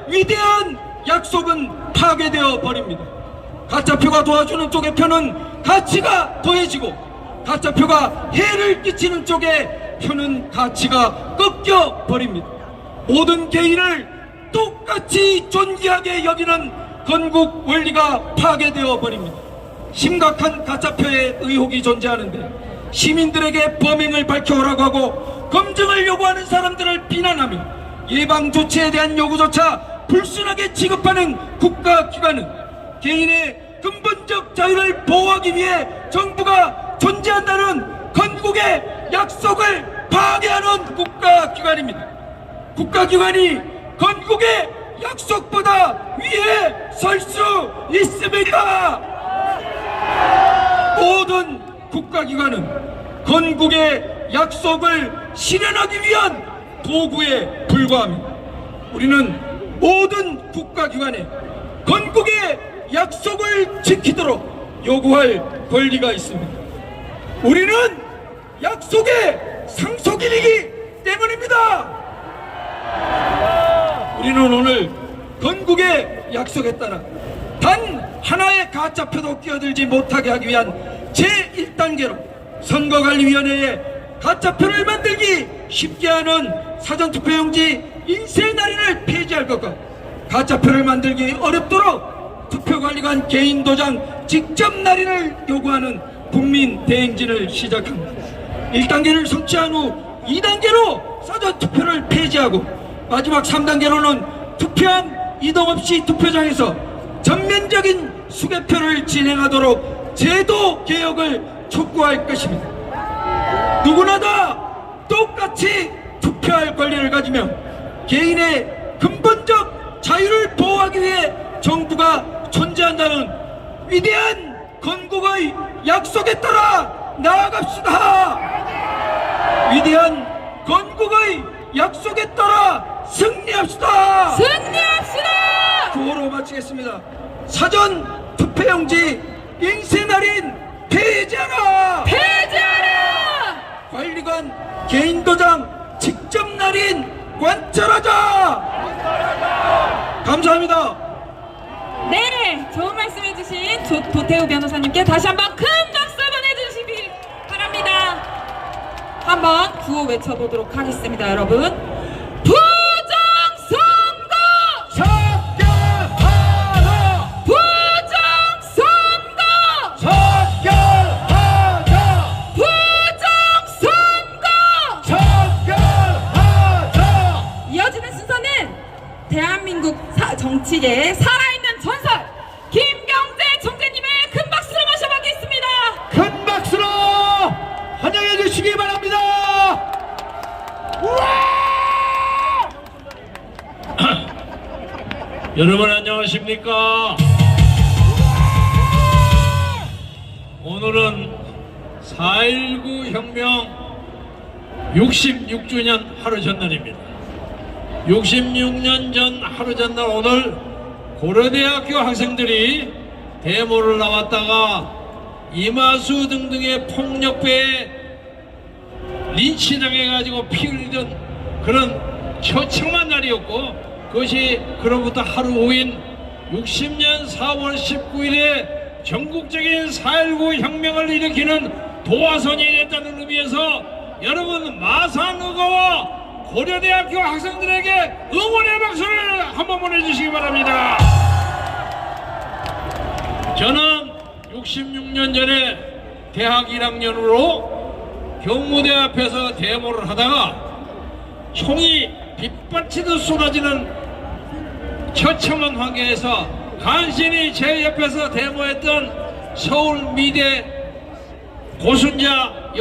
위대한 약속은 파괴되어 버립니다. 가짜표가 도와주는 쪽의 표는 가치가 더해지고 가짜표가 해를 끼치는 쪽의 표는 가치가 꺾여 버립니다. 모든 개인을 똑같이 존귀하게 여기는 건국 원리가 파괴되어 버립니다. 심각한 가짜표의 의혹이 존재하는데 시민들에게 범행을 밝혀오라고 하고 검증을 요구하는 사람들을 비난하며 예방 조치에 대한 요구조차 불순하게 취급하는 국가기관은 개인의 근본적 자유를 보호하기 위해 정부가 존재한다는 건국의 약속을 파괴하는 국가기관입니다. 국가기관이 건국의 약속보다 위에 설 수 있습니까? 모든 국가기관은 건국의 약속을 실현하기 위한 도구에 불과합니다. 우리는 모든 국가기관에 건국의 약속을 지키도록 요구할 권리가 있습니다. 우리는 약속의 상속인이기 때문입니다. 우리는 오늘 건국의 약속에 따라 단 하나의 가짜표도 끼어들지 못하게 하기 위한 제1단계로 선거관리위원회에 가짜표를 만들기 쉽게 하는 사전투표용지 인쇄 날인을 폐지할 것과 가짜표를 만들기 어렵도록 투표관리관 개인 도장 직접 날인을 요구하는 국민 대행진을 시작합니다. 1단계를 성취한 후 2단계로 사전투표를 폐지하고 마지막 3단계로는 투표함 이동 없이 투표장에서 전면적인 수개표를 진행하도록 제도 개혁을 촉구할 것입니다. 누구나 다 똑같이 투표할 권리를 가지며 개인의 근본적 자유를 보호하기 위해 정부가 존재한다는 위대한 건국의 약속에 따라 나아갑시다. 위대한 건국의 약속에 따라 승리합시다. 승리합시다. 구호로 마치겠습니다. 사전 투표용지 인쇄날인 폐지하라. 폐지하라. 관리관 개인 도장 직접 날인 관철하자. 감사합니다. 네, 좋은 말씀 해주신 도태우 변호사님께 다시 한번 큰 박수 보내주시기 바랍니다. 한번 구호 외쳐보도록 하겠습니다, 여러분. 부정선거! 척결하라. 부정선거! 척결하자. 부정선거! 척결하자. 이어지는 순서는 대한민국 정치계의 살아있는 전설 김경재 총재님을 큰 박수로 모셔보겠습니다. 큰 박수로 환영해 주시기 바랍니다. 여러분 안녕하십니까? 오늘은 4.19 혁명 66주년 하루 전날입니다. 66년 전 하루 전날 오늘 고려대학교 학생들이 데모를 나왔다가 이마수 등등의 폭력배에 린치당해가지고 피 흘리던 그런 처참한 날이었고, 그것이 그로부터 하루 후인 60년 4월 19일에 전국적인 4.19 혁명을 일으키는 도화선이 됐다는 의미에서 여러분 마산의거와 고려대학교 학생들에게 응원의 박수를 한번 보내주시기 바랍니다. 저는 66년 전에 대학 1학년으로 경무대 앞에서 데모를 하다가 총이 빗발치듯 쏟아지는 처참한 환경에서 간신히 제 옆에서 데모했던 서울미대 고순자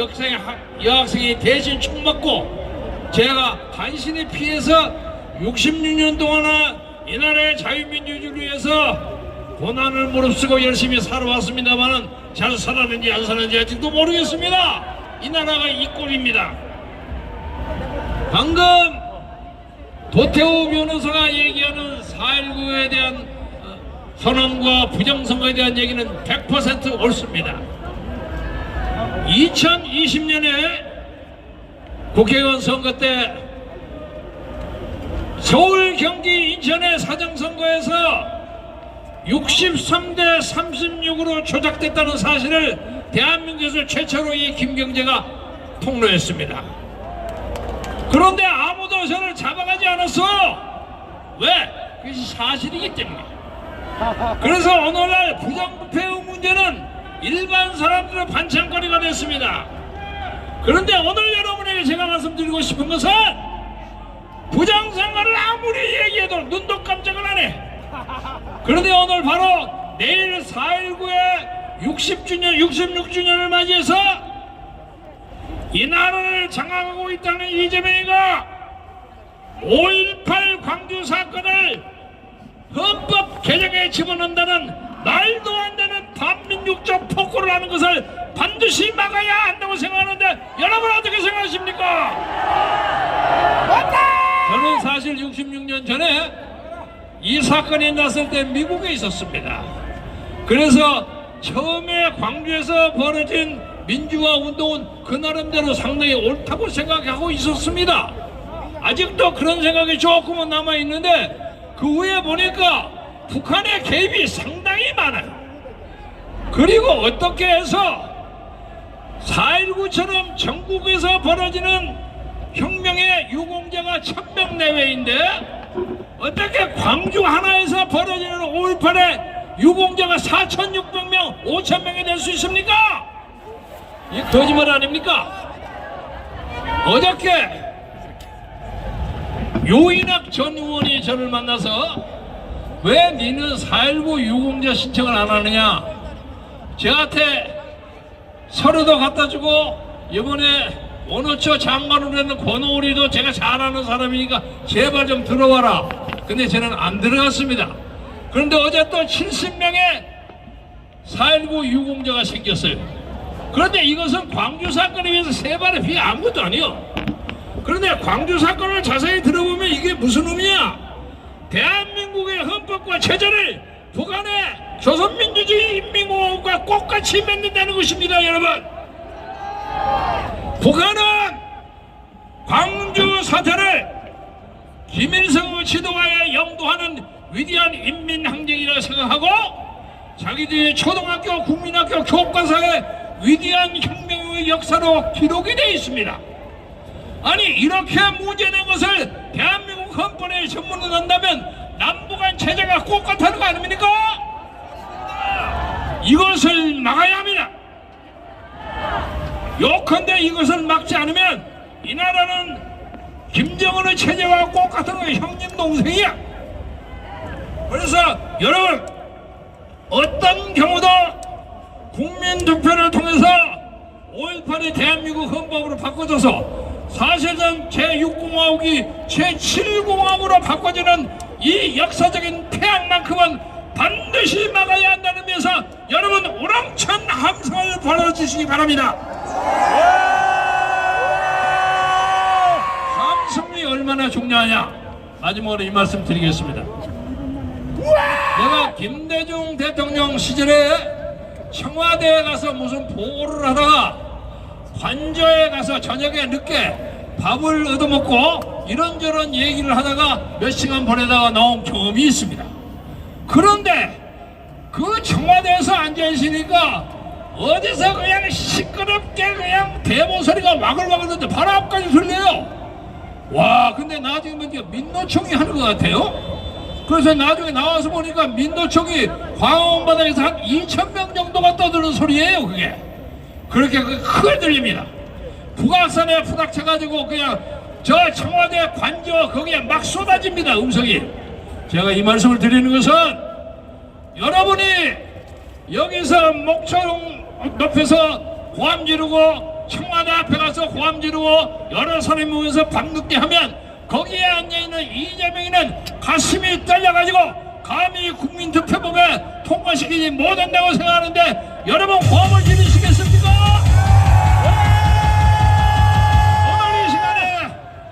여학생이 대신 총 맞고 제가 간신히 피해서 66년 동안 이 나라의 자유민주주의를 위해서 고난을 무릅쓰고 열심히 살아왔습니다만 잘 살았는지 안 살았는지 아직도 모르겠습니다. 이 나라가 이 꼴입니다. 방금 도태우 변호사가 얘기하는 4.19에 대한 선언과 부정선거에 대한 얘기는 100% 옳습니다. 2020년에 국회의원 선거 때 서울, 경기, 인천의 사정선거에서 63대 36으로 조작됐다는 사실을 대한민국에서 최초로 이 김경재가 폭로했습니다. 그런데 아무도 저를 잡아가지 않았어. 왜? 그것이 사실이기 때문에. 그래서 오늘날 부정부패 문제는 일반 사람들의 반찬거리가 됐습니다. 그런데 오늘 여러분에게 제가 말씀드리고 싶은 것은 부정선거를 아무리 얘기해도 눈도 깜짝을 안 해. 그런데 오늘 바로 내일 4.19의 60주년, 66주년을 맞이해서 이 나라를 장악하고 있다는 이재명이가 5.18 광주 사건을 헌법 개정에 집어넣는다는 말도 안 되는 반민족적 폭거를 하는 것을 반드시 막아야 한다고 생각하는데 여러분 어떻게 생각하십니까? 저는 사실 66년 전에 이 사건이 났을 때 미국에 있었습니다. 그래서 처음에 광주에서 벌어진 민주화 운동은 그 나름대로 상당히 옳다고 생각하고 있었습니다. 아직도 그런 생각이 조금은 남아있는데 그 후에 보니까 북한의 개입이 상당히 많아요. 그리고 어떻게 해서 4.19처럼 전국에서 벌어지는 혁명의 유공자가 1000명 내외인데 어떻게 광주 하나에서 벌어지는 5.18의 유공자가 4,600명, 5,000명이 될 수 있습니까? 이 거짓말 아닙니까? 어저께 요인학 전 의원이 저를 만나서 왜 니는 4.19 유공자 신청을 안 하느냐? 저한테 서류도 갖다 주고 이번에 원호처 장관으로 있는 권오리도 제가 잘 아는 사람이니까 제발 좀 들어와라. 근데 저는 안 들어갔습니다. 그런데 어제 또 70명의 4.19 유공자가 생겼어요. 그런데 이것은 광주 사건에 비해서 세 발의 피 아무것도 아니요. 그런데 광주 사건을 자세히 들어보면 이게 무슨 의미야? 대한민국의 헌법과 체제를 북한의 조선민주주의 인민공화국과 똑같이 맺는다는 것입니다, 여러분. 북한은 광주 사태를 김일성의 지도하에 영도하는 위대한 인민항쟁이라 생각하고 자기들의 초등학교, 국민학교, 교과서에 위대한 혁명의 역사로 기록이 되어 있습니다. 아니 이렇게 문제된 것을 대한민국 헌법에 전문을 한다면 남북한 체제가 똑같다는 거 아닙니까? 이것을 막아야 합니다. 요컨대 이것을 막지 않으면 이 나라는 김정은의 체제와 똑같은 거예요. 형님 동생이야. 그래서 여러분 어떤 경우도 국민투표를 통해서 5.18이 대한민국 헌법으로 바꿔줘서 사실상 제6공화국이 제7공화국으로 바꿔지는 이 역사적인 태양만큼은 반드시 막아야 한다는 면에서 여러분 우렁찬 함성을 보내주시기 바랍니다. 함성이 얼마나 중요하냐 마지막으로 이 말씀 드리겠습니다. 내가 김대중 대통령 시절에 청와대에 가서 무슨 보고를 하다가 관저에 가서 저녁에 늦게 밥을 얻어먹고 이런저런 얘기를 하다가 몇 시간 보내다가 나온 경험이 있습니다. 그런데 그 청와대에서 앉아있으니까 어디서 그냥 시끄럽게 그냥 대모 소리가 와글와글 하는데 바로 앞까지 들려요. 와 근데 나중에 보니까 민노총이 하는 것 같아요. 그래서 나중에 나와서 보니까 민노총이 광화문바닥에서 한 2,000명 정도가 떠드는 소리예요. 그게 그렇게 크게 들립니다. 북악산에 부닥쳐가지고 그냥 저 청와대 관저 거기에 막 쏟아집니다. 음성이. 제가 이 말씀을 드리는 것은 여러분이 여기서 목청 높여서 고함 지르고 청와대 앞에 가서 고함 지르고 여러 사람이 모여서 밤늦게 하면 거기에 앉아있는 이재명이는 가슴이 떨려가지고 감히 국민투표법에 통과시키지 못한다고 생각하는데 여러분 고함을 지르시겠습니까? 오늘 이 시간에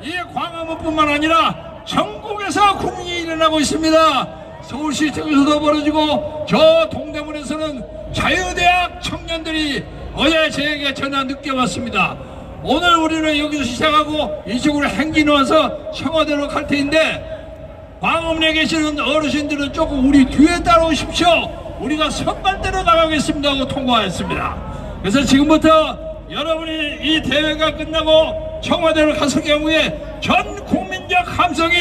이 광화문뿐만 아니라 전국에서 국민이 일어나고 있습니다. 서울시청에서도 벌어지고 저 동대문에서는 자유대학 청년들이 어제 저에게 전화 늦게 왔습니다. 오늘 우리는 여기서 시작하고 이쪽으로 행진해 와서 청와대로 갈 테인데 광화문에 계시는 어르신들은 조금 우리 뒤에 따라오십시오. 우리가 선발대로 나가겠습니다 하고 통보했습니다. 그래서 지금부터 여러분이 이 대회가 끝나고 청와대로 갔을 경우에 전 국민적 함성이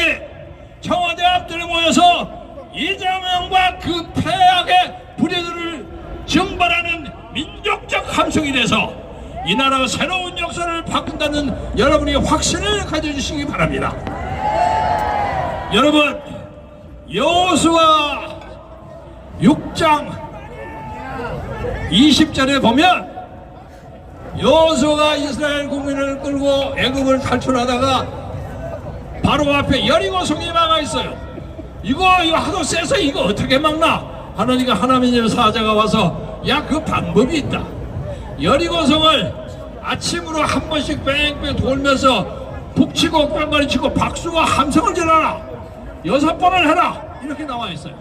청와대 앞들에 모여서 이재명과 그 폐악의 불의들을 증발하는 민족적 함성이 돼서 이 나라가 새로운 역사를 바꾼다는 여러분이 확신을 가져주시기 바랍니다. 여러분 여호수아 6장 20절에 보면 여호수아가 이스라엘 국민을 끌고 애굽을 탈출하다가 바로 앞에 여리고성이 막아 있어요. 이거 하도 세서 이거 어떻게 막나? 하나님과 하나님의 사자가 와서 야 그 방법이 있다. 여리고성을 아침으로 한 번씩 뺑뺑 돌면서 북치고 뺑뺑치고 박수와 함성을 질러라. 6번을 해라. 이렇게 나와 있어요.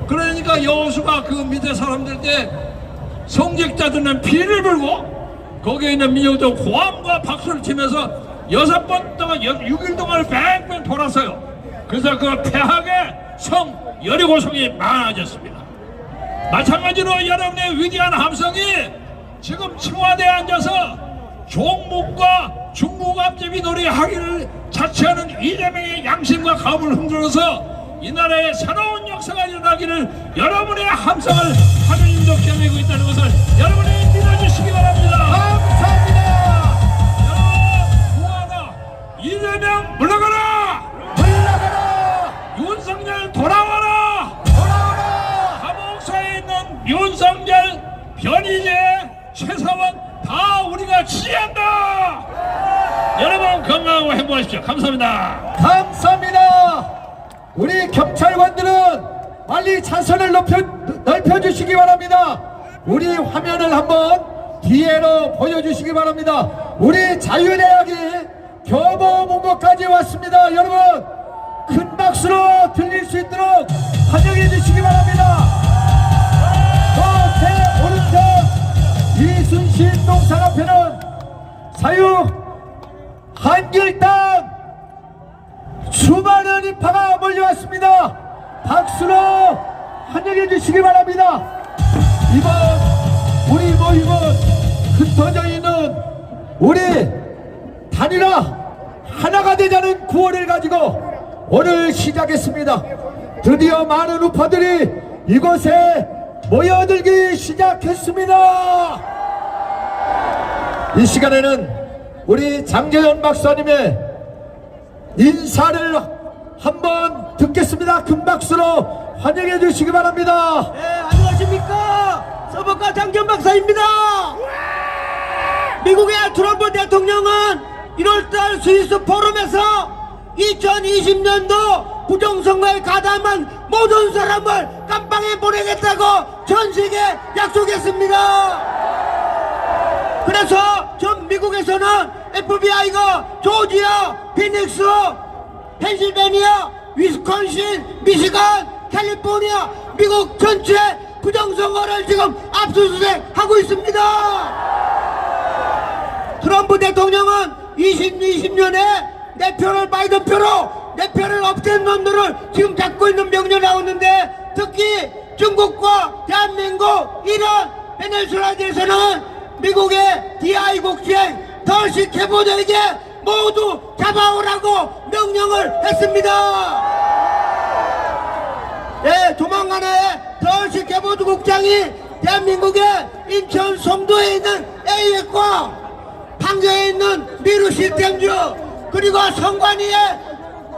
그러니까 여호수아가 그 밑에 사람들한테 성직자들은 피를 불고 거기에 있는 민족도 고함과 박수를 치면서 6번 동안 6일 동안 뺑뺑 돌았어요. 그래서 그 폐악의 성 여리고성이 많아졌습니다. 마찬가지로 여러분의 위대한 함성이 지금 청와대에 앉아서 종북과 중국앞제비 놀이하기를 자처하는 이재명의 양심과 가업을 흔들어서 이 나라의 새로운 역사가 일어나기를 여러분의 함성을 하느님도 견디고 있다는 것을 여러분이 믿어주시기 바랍니다. 감사합니다. 여러분 구하라. 이재명 물러가라. 물러가라. 윤석열 돌아와라. 주십시오. 감사합니다. 감사합니다. 우리 경찰관들은 빨리 차선을 넓혀주시기 바랍니다. 우리 화면을 한번 뒤에로 보여주시기 바랍니다. 우리 자유대학이 교보문고까지 왔습니다. 여러분 큰 박수로 들릴 수 있도록 환영해 주시기 바랍니다. 제 오른쪽 이순신 동상 앞에는 자유 한길당 수많은 인파가 몰려왔습니다. 박수로 환영해 주시기 바랍니다. 이번 우리 모임은 흩어져 있는 우리 단일화 하나가 되자는 구호를 가지고 오늘 시작했습니다. 드디어 많은 우파들이 이곳에 모여들기 시작했습니다. 이 시간에는 우리 장재현 박사님의 인사를 한번 듣겠습니다. 큰 박수로 환영해 주시기 바랍니다. 네, 안녕하십니까. 서버가 장재현 박사입니다. 미국의 트럼프 대통령은 1월달 스위스 포럼에서 2020년도 부정선거에 가담한 모든 사람을 감방에 보내겠다고 전 세계에 약속했습니다. 그래서 전 미국에서는 FBI가 조지아, 피닉스, 펜실베니아, 위스콘신, 미시간, 캘리포니아, 미국 전체 부정선거를 지금 압수수색하고 있습니다. 트럼프 대통령은 2020년에 내 표를 바이든 표로 내 표를 없앤 놈들을 지금 잡고 있는 명령이 나오는데, 특히 중국과 대한민국, 이란, 베네수엘라에 대해서는 미국의 DI 국행 더시 캐보드에게 모두 잡아오라고 명령을 했습니다. 네, 조만간에 더시 캐보드 국장이 대한민국의 인천 송도에 있는 AEC과 판교에 있는 미루 시스템즈, 그리고 선관위에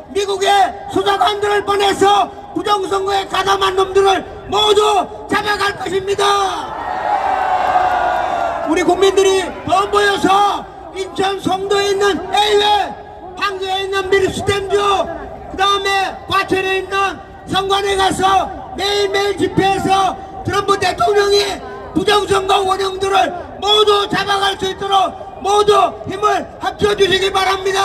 미국의 수사관들을 보내서 부정선거에 가담한 놈들을 모두 잡아갈 것입니다. 우리 국민들이 더 모여서 인천 송도에 있는 A회, 판교에 있는 미르스템주, 그 다음에 과천에 있는 선관에 가서 매일매일 집회해서 트럼프 대통령이 부정선거 원흉들을 모두 잡아갈 수 있도록 모두 힘을 합쳐주시기 바랍니다.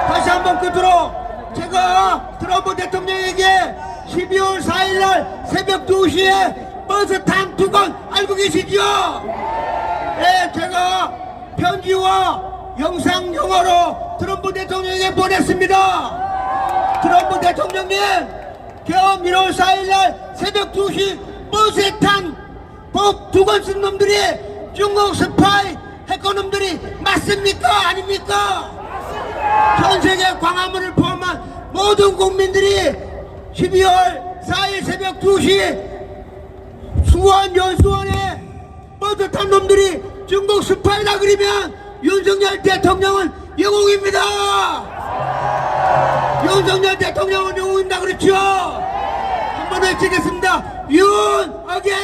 다시 한번 끝으로 제가 트럼프 대통령에게 12월 4일날 새벽 2시에 버스 탄 두건 알고 계시죠? 네, 제가 편지와 영상 영어로 트럼프 대통령에게 보냈습니다. 트럼프 대통령님, 겸 1월 4일날 새벽 2시 버스에 탄 법 두건 쓴 놈들이 중국 스파이 해커놈들이 맞습니까? 아닙니까? 전세계 광화문을 포함한 모든 국민들이 12월 4일 새벽 2시 수원 연수원에 버스 탄 놈들이 중국 스파이다 그러면 윤석열 대통령은 영웅입니다. 윤석열 대통령은 영웅입니다. 그렇죠? 한번 외치겠습니다. 윤 어게인,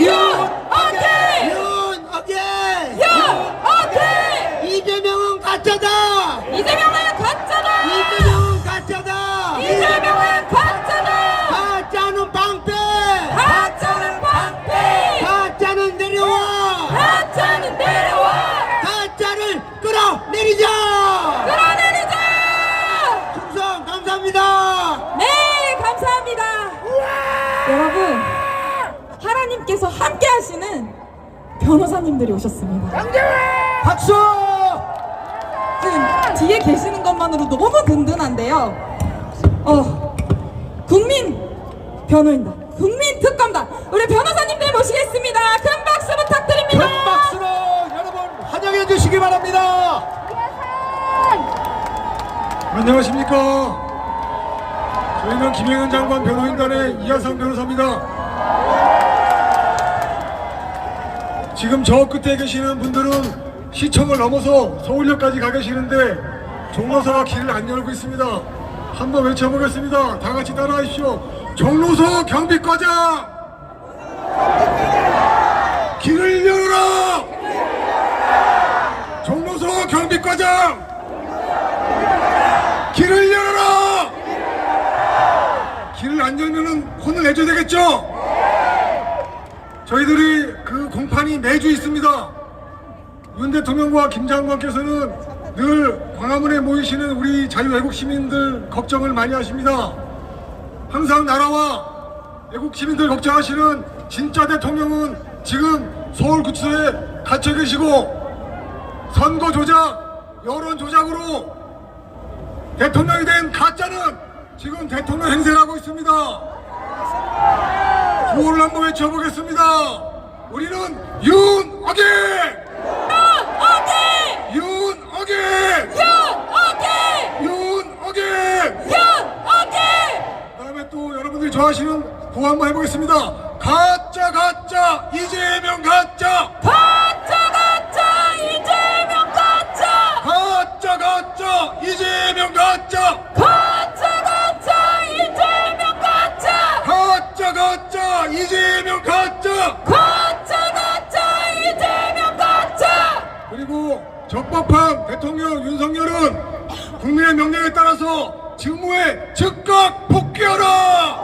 윤 어게인, 윤 어게인, 윤 어게인. 이재명은 가짜다. 이재명은 가짜다. 이재명은 가짜다. 이재명은 가짜다. 가짜는 방패. 가짜는 방패. 가짜는 내려와. 가짜는 내려와. 가짜를 끌어내리자. 끌어내리자. 충성 감사합니다. 네, 감사합니다. 여러분, 하나님께서 함께 하시는 변호사님들이 오셨습니다. 박수! 지금 뒤에 계시는 것만으로 너무 든든한데요. 국민 변호인단, 국민 특검단, 우리 변호사님들 모시겠습니다. 큰 박수 부탁드립니다. 큰 박수로 여러분 환영해 주시기 바랍니다. 안녕하십니까. 저희는 김영현 장관 변호인단의 이하상 변호사입니다. 지금 저 끝에 계시는 분들은 시청을 넘어서 서울역까지 가 계시는데 종로서가 길을 안 열고 있습니다. 한번 외쳐보겠습니다. 다 같이 따라하십시오. 종로서 경비과장 길을 열어라. 종로서 경비과장 내줘야 되겠죠? 저희들이 그 공판이 매주 있습니다. 윤 대통령과 김 장관께서는 늘 광화문에 모이시는 우리 자유애국 시민들 걱정을 많이 하십니다. 항상 나라와 애국 시민들 걱정하시는 진짜 대통령은 지금 서울구치소에 갇혀 계시고, 선거 조작, 여론 조작으로 대통령이 된 가짜는 지금 대통령 행세를 하고 있습니다. 구호를 한번 외쳐보겠습니다. 우리는 윤어게! 윤어게! 그다음에 또 여러분들이 좋아하시는 구호 한번 해보겠습니다. 가짜 이재명 가짜! 가짜 이재명 가짜! 가짜 이재명 가짜! 가짜 이재명 가짜! 가짜 이재명 가짜! 그리고 적법한 대통령 윤석열은 국민의 명령에 따라서 직무에 즉각 복귀하라!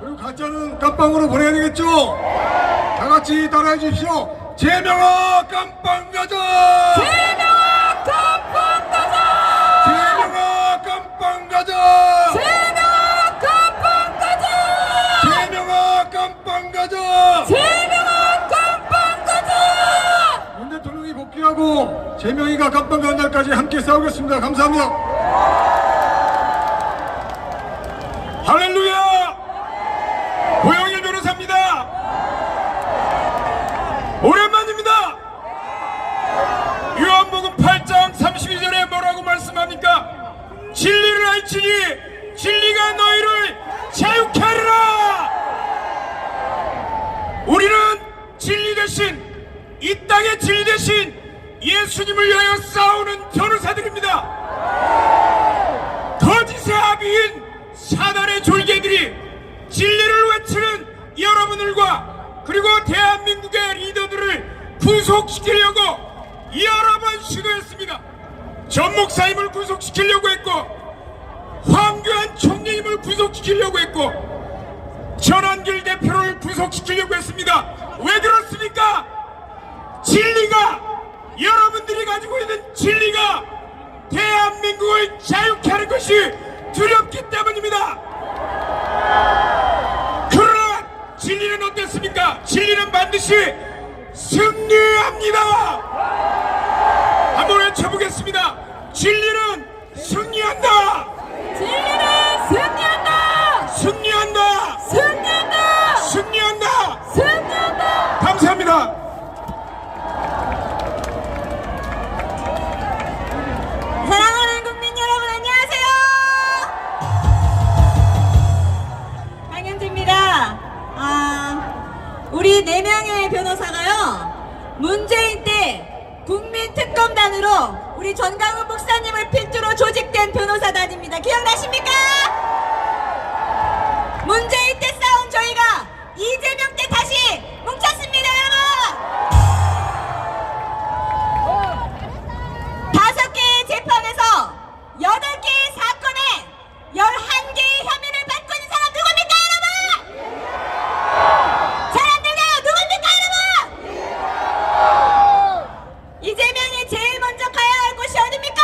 그리고 가짜는 깜빵으로 보내야 되겠죠? 다 같이 따라해 주십시오. 제명아 깜빵 가자! 제명아 깜빵 가자! 윤 대통령이 복귀하고 제명이가 깜빵 가는 날까지 함께 싸우겠습니다. 감사합니다. 할렐루야! 고영일 변호사입니다. 오랜만입니다. 요한복음 8장 32절에 뭐라고 말씀합니까? 진리를 알지니 진리가 너희를 자유케 하리라. 우리는 진리 대신, 이 땅의 진리 대신 예수님을 위하여 싸우는 변호사들입니다. 거짓의 아비인 사단의 졸개들이 진리를 외치는 여러분들과, 그리고 대한민국의 리더들을 구속시키려고 여러 번 시도했습니다. 전 목사님을 구속시키려고 했고, 황교안 총리님을 구속시키려고 했고, 전한길 대표를 구속시키려고 했습니다. 왜 그렇습니까? 진리가, 여러분들이 가지고 있는 진리가 대한민국을 자유케 하는 것이 두렵기 때문입니다. 그러나 진리는 어땠습니까? 진리는 반드시 승리합니다. 한번 외쳐보겠습니다. 진리는 승리한다. 진리는 승리한다. 승리한다. 승리한다. 승리한다. 승리한다. 감사합니다. 사랑하는 국민 여러분, 안녕하세요. 강현주입니다. 우리 4명의 변호사가요, 문재인 때 국민특검단으로 우리 전강훈 목사님을 필두로 조직된 변호사단입니다. 기억나십니까? 문재인 때 싸운 저희가 이재명 때 다시 뭉쳤습니다, 여러분. 5개의 재판에서 8개의 사건에 11개의 혐의를 받고 있는 사람 누굽니까, 여러분? 잘 안 들려요. 누굽니까, 여러분? 이재명이 제일 먼저 가야 할 곳이 어딥니까?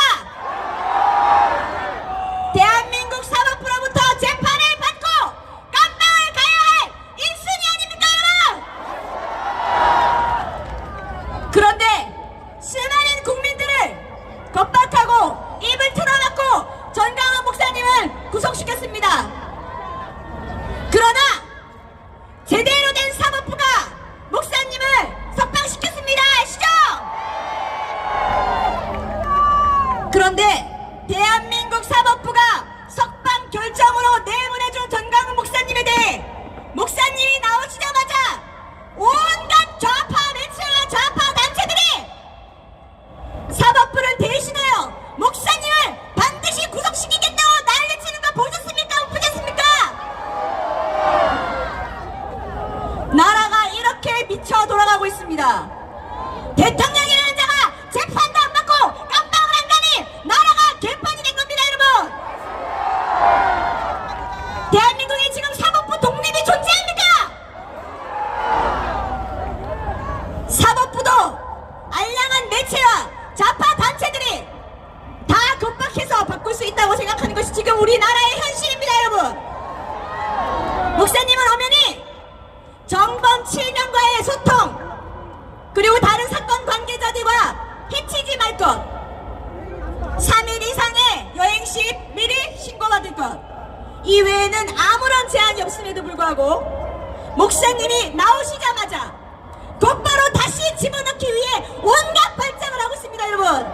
대한민국 사법부로부터 재판을 받고 깜빵을 가야 할 1순위 아닙니까, 여러분? 그런데 수많은 국민들을 겁박하고 입을 틀어막고 전강훈 목사님을 구속시켰습니다. 그러나 제대로 된 사법부가 목사님을 석방시켰습니다. 아시죠? 그런데 대한민국 사법부가 석방 결정으로 내보내준 전강훈 목사님에 대해 목사님이 나오시자마자 온갖 좌파 매체와 좌파 단체들이 사법부를 대신하여 목사님을 반드시 구속시키겠다고 난리치는 거 보셨습니까? 못 보셨습니까? 나라가 이렇게 미쳐 돌아가고 있습니다. 대통령이라는 자가 재판도 안 받고 깜빵을 한다니 사법부도 알량한 매체와 좌파 단체들이 다 겁박해서 바꿀 수 있다고 생각하는 것이 지금 우리나라의 현실입니다, 여러분. 목사님은 엄연히 정범 7명과의 소통 그리고 다른 사건 관계자들과 해치지 말 것, 3일 이상의 여행 시 미리 신고받을 것, 이외에는 아무런 제한이 없음에도 불구하고 목사님이 나오시자마자 곧바로 다시 집어넣기 위해 온갖 발작을 하고 있습니다, 여러분.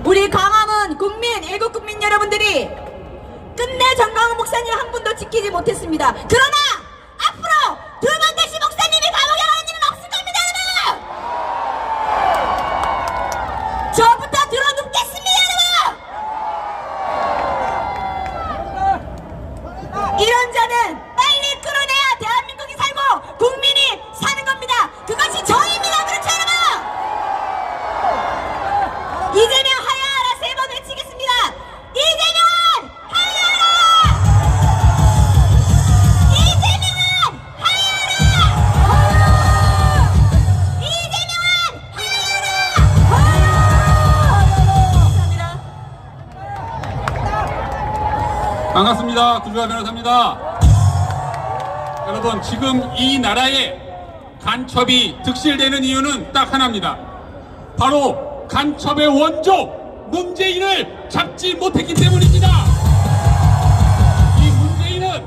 우리 광화문 국민, 애국 국민 여러분들이 끝내 정광훈 목사님 한 분도 지키지 못했습니다. 그러나 앞으로 두 번 다시 목사님이 감옥에 가는 일은 없을 겁니다, 여러분. 저부터 들어눕겠습니다, 여러분. 이런 자는 빨리 끌어내야 대한민국이 살고 국민이 사는 겁니다. 그것이 저입니다. 그렇죠, 여러분? 이재명 하야하라 3번 외치겠습니다. 이재명은 하야하라! 이재명은 하야하라! 이재명은 하야하라! 감사합니다. 반갑습니다. 구주아 변호사입니다. 여러분, 지금 이 나라에 간첩이 득실되는 이유는 딱 하나입니다. 바로 간첩의 원조 문재인을 잡지 못했기 때문입니다. 이 문재인은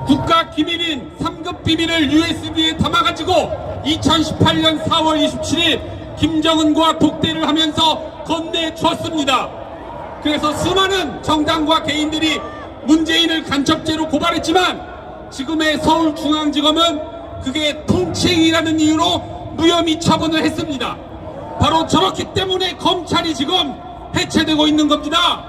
국가 기밀인 3급 비밀을 USB에 담아가지고 2018년 4월 27일 김정은과 독대를 하면서 건네주었습니다. 그래서 수많은 정당과 개인들이 문재인을 간첩죄로 고발했지만 지금의 서울중앙지검은 그게 통치행위라는 이유로 무혐의 처분을 했습니다. 바로 저렇기 때문에 검찰이 지금 해체되고 있는 겁니다.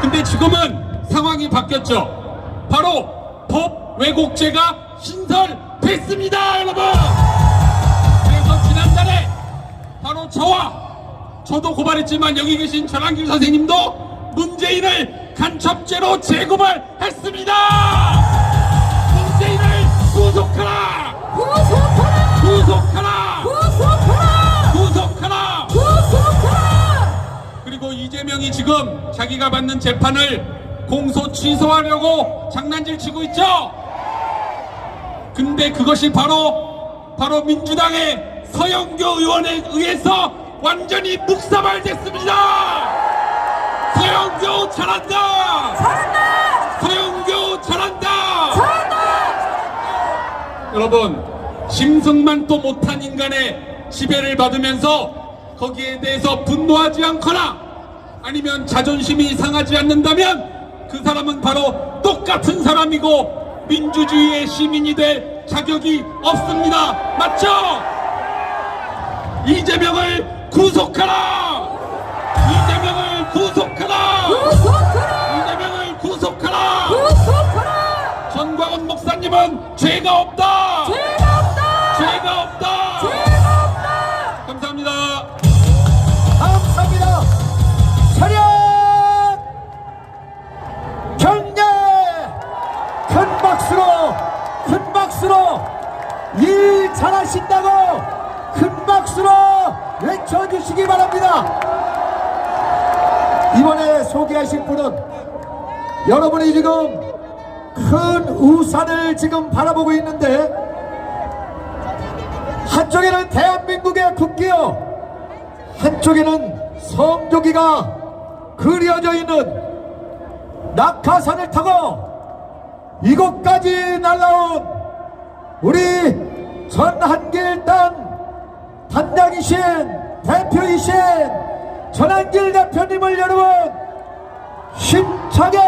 근데 지금은 상황이 바뀌었죠. 바로 법 왜곡죄가 신설됐습니다, 여러분. 그래서 지난달에 바로 저도 고발했지만 여기 계신 전한길 선생님도 문재인을 간첩죄로 재고발했습니다. 문재인을 구속하라! 구속하라! 구속하라! 구속하라! 구속하라! 그리고 이재명이 지금 자기가 받는 재판을 공소 취소하려고 장난질 치고 있죠. 근데 그것이 바로 민주당의 서영교 의원에 의해서 완전히 묵사발됐습니다. 서영교 잘한다. 잘한다. 서영교 잘한다. 잘한다. 여러분, 짐승만도 못한 인간의 지배를 받으면서 거기에 대해서 분노하지 않거나 아니면 자존심이 상하지 않는다면 그 사람은 바로 똑같은 사람이고 민주주의의 시민이 될 자격이 없습니다. 맞죠? 이재명을 구속하라! 이재명을 구속하라! 이재명을 구속하라! 전광훈 목사님은 죄가 없다! 죄가 없다! 감사합니다. 감사합니다. 차렷! 경례! 큰 박수로 일 잘하신다고 큰 박수로 외쳐주시기 바랍니다. 이번에 소개하실 분은 여러분이 지금 큰 우산을 지금 바라보고 있는데 한쪽에는 대한민국의 국기요, 한쪽에는 성조기가 그려져 있는 낙하산을 타고 이곳까지 날아온 우리 전한길 단장이신 대표이신 전한길 대표님을 여러분 힘차게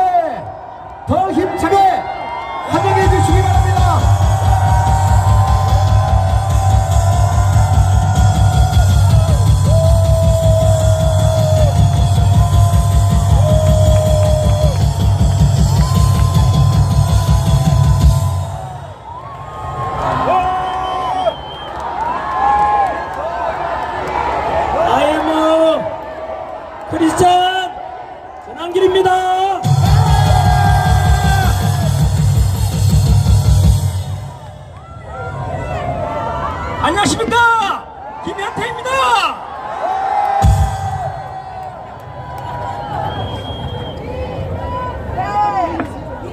더 힘차게 환영해 주시기 바랍니다. 크리스찬 전한길입니다. 안녕하십니까, 김현태입니다.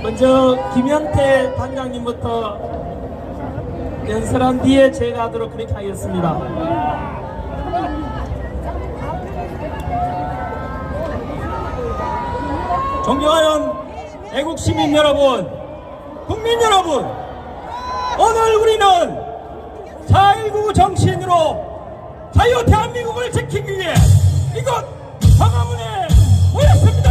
먼저 김현태 단장님부터 연설한 뒤에 제가 하도록 그렇게 하겠습니다. 존경하는 애국 시민 여러분, 국민 여러분, 오늘 우리는 4.19 정신으로 자유 대한민국을 지키기 위해 이곳 광화문에 모였습니다.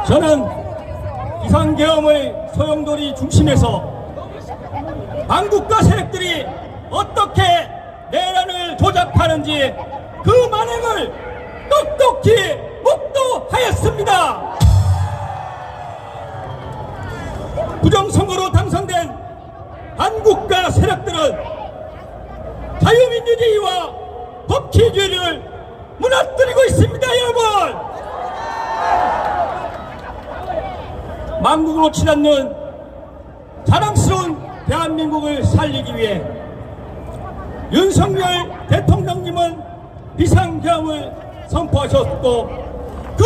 저는 비상계엄의 소용돌이 중심에서 반국가 세력들이 어떻게 내란을 조작하는지 그 만행을 똑똑히 목도하였습니다. 부정선거로 당선된 반국가 세력들은 자유민주주의와 법치주의를 무너뜨리고 있습니다. 여러분, 만국으로 치닫는 자랑스러운 대한민국을 살리기 위해 윤석열 대통령님은 비상계엄을 선포하셨고, 그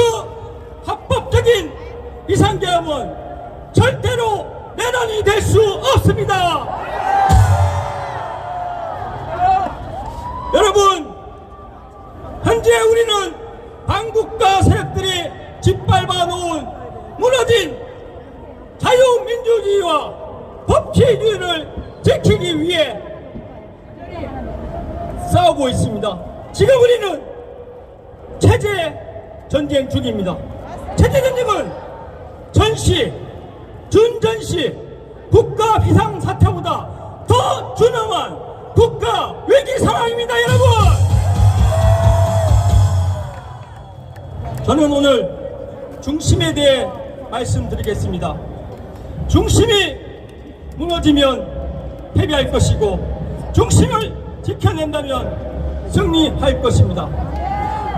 합법적인 비상계엄은 절대로 내란이 될 수 없습니다. 여러분, 현재 우리는 반국가 세력들이 짓밟아 놓은 무너진 자유민주주의와 법치주의를 지키기 위해 싸우고 있습니다. 지금 우리는 체제 전쟁 중입니다. 체제 전쟁은 전시, 준전시, 국가 비상사태보다 더 준엄한 국가 위기 상황입니다. 여러분, 저는 오늘 중심에 대해 말씀드리겠습니다. 중심이 무너지면 패배할 것이고, 중심을 지켜낸다면 승리할 것입니다.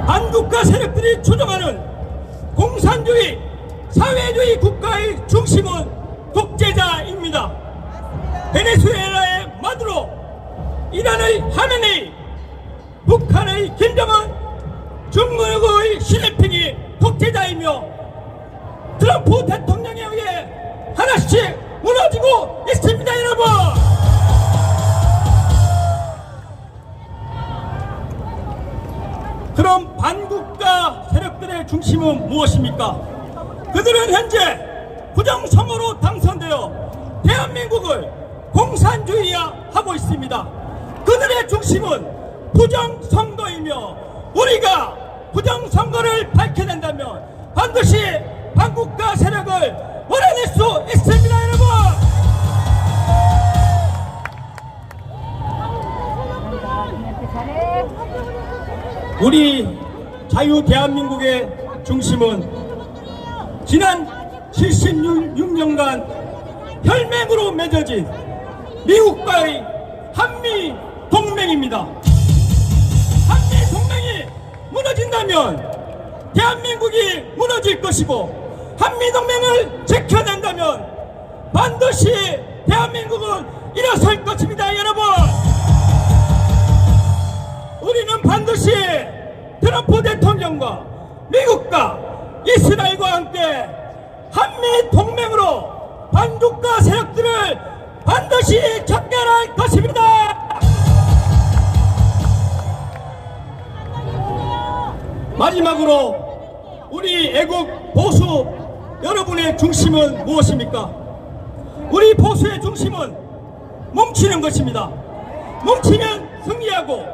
반국가 세력들이 추종하는 공산주의, 사회주의 국가의 중심은 독재자입니다. 베네수엘라의 마두로, 이란의 하메네이, 북한의 김정은, 중국의 시진핑이 독재자이며 트럼프 대통령에 의해 하나씩 무너지고 있습니다. 여러분, 그럼 반국가 세력들의 중심은 무엇입니까? 그들은 현재 부정선거로 당선되어 대한민국을 공산주의화하고 있습니다. 그들의 중심은 부정선거이며, 우리가 부정선거를 밝혀낸다면 반드시 반국가 세력을 몰아낼 수 있습니다. 여러분, 우리 자유 대한민국의 중심은 지난 76년간 혈맹으로 맺어진 미국과의 한미 동맹입니다. 한미 동맹이 무너진다면 대한민국이 무너질 것이고, 한미 동맹을 지켜낸다면 반드시 대한민국은 일어설 것입니다. 여러분, 우리는 반드시 트럼프 대통령과 미국과 이스라엘과 함께 한미 동맹으로 반국가 세력들을 반드시 척결할 것입니다. 마지막으로 우리 애국 보수 여러분의 중심은 무엇입니까? 우리 보수의 중심은 뭉치는 것입니다. 뭉치면 승리하고,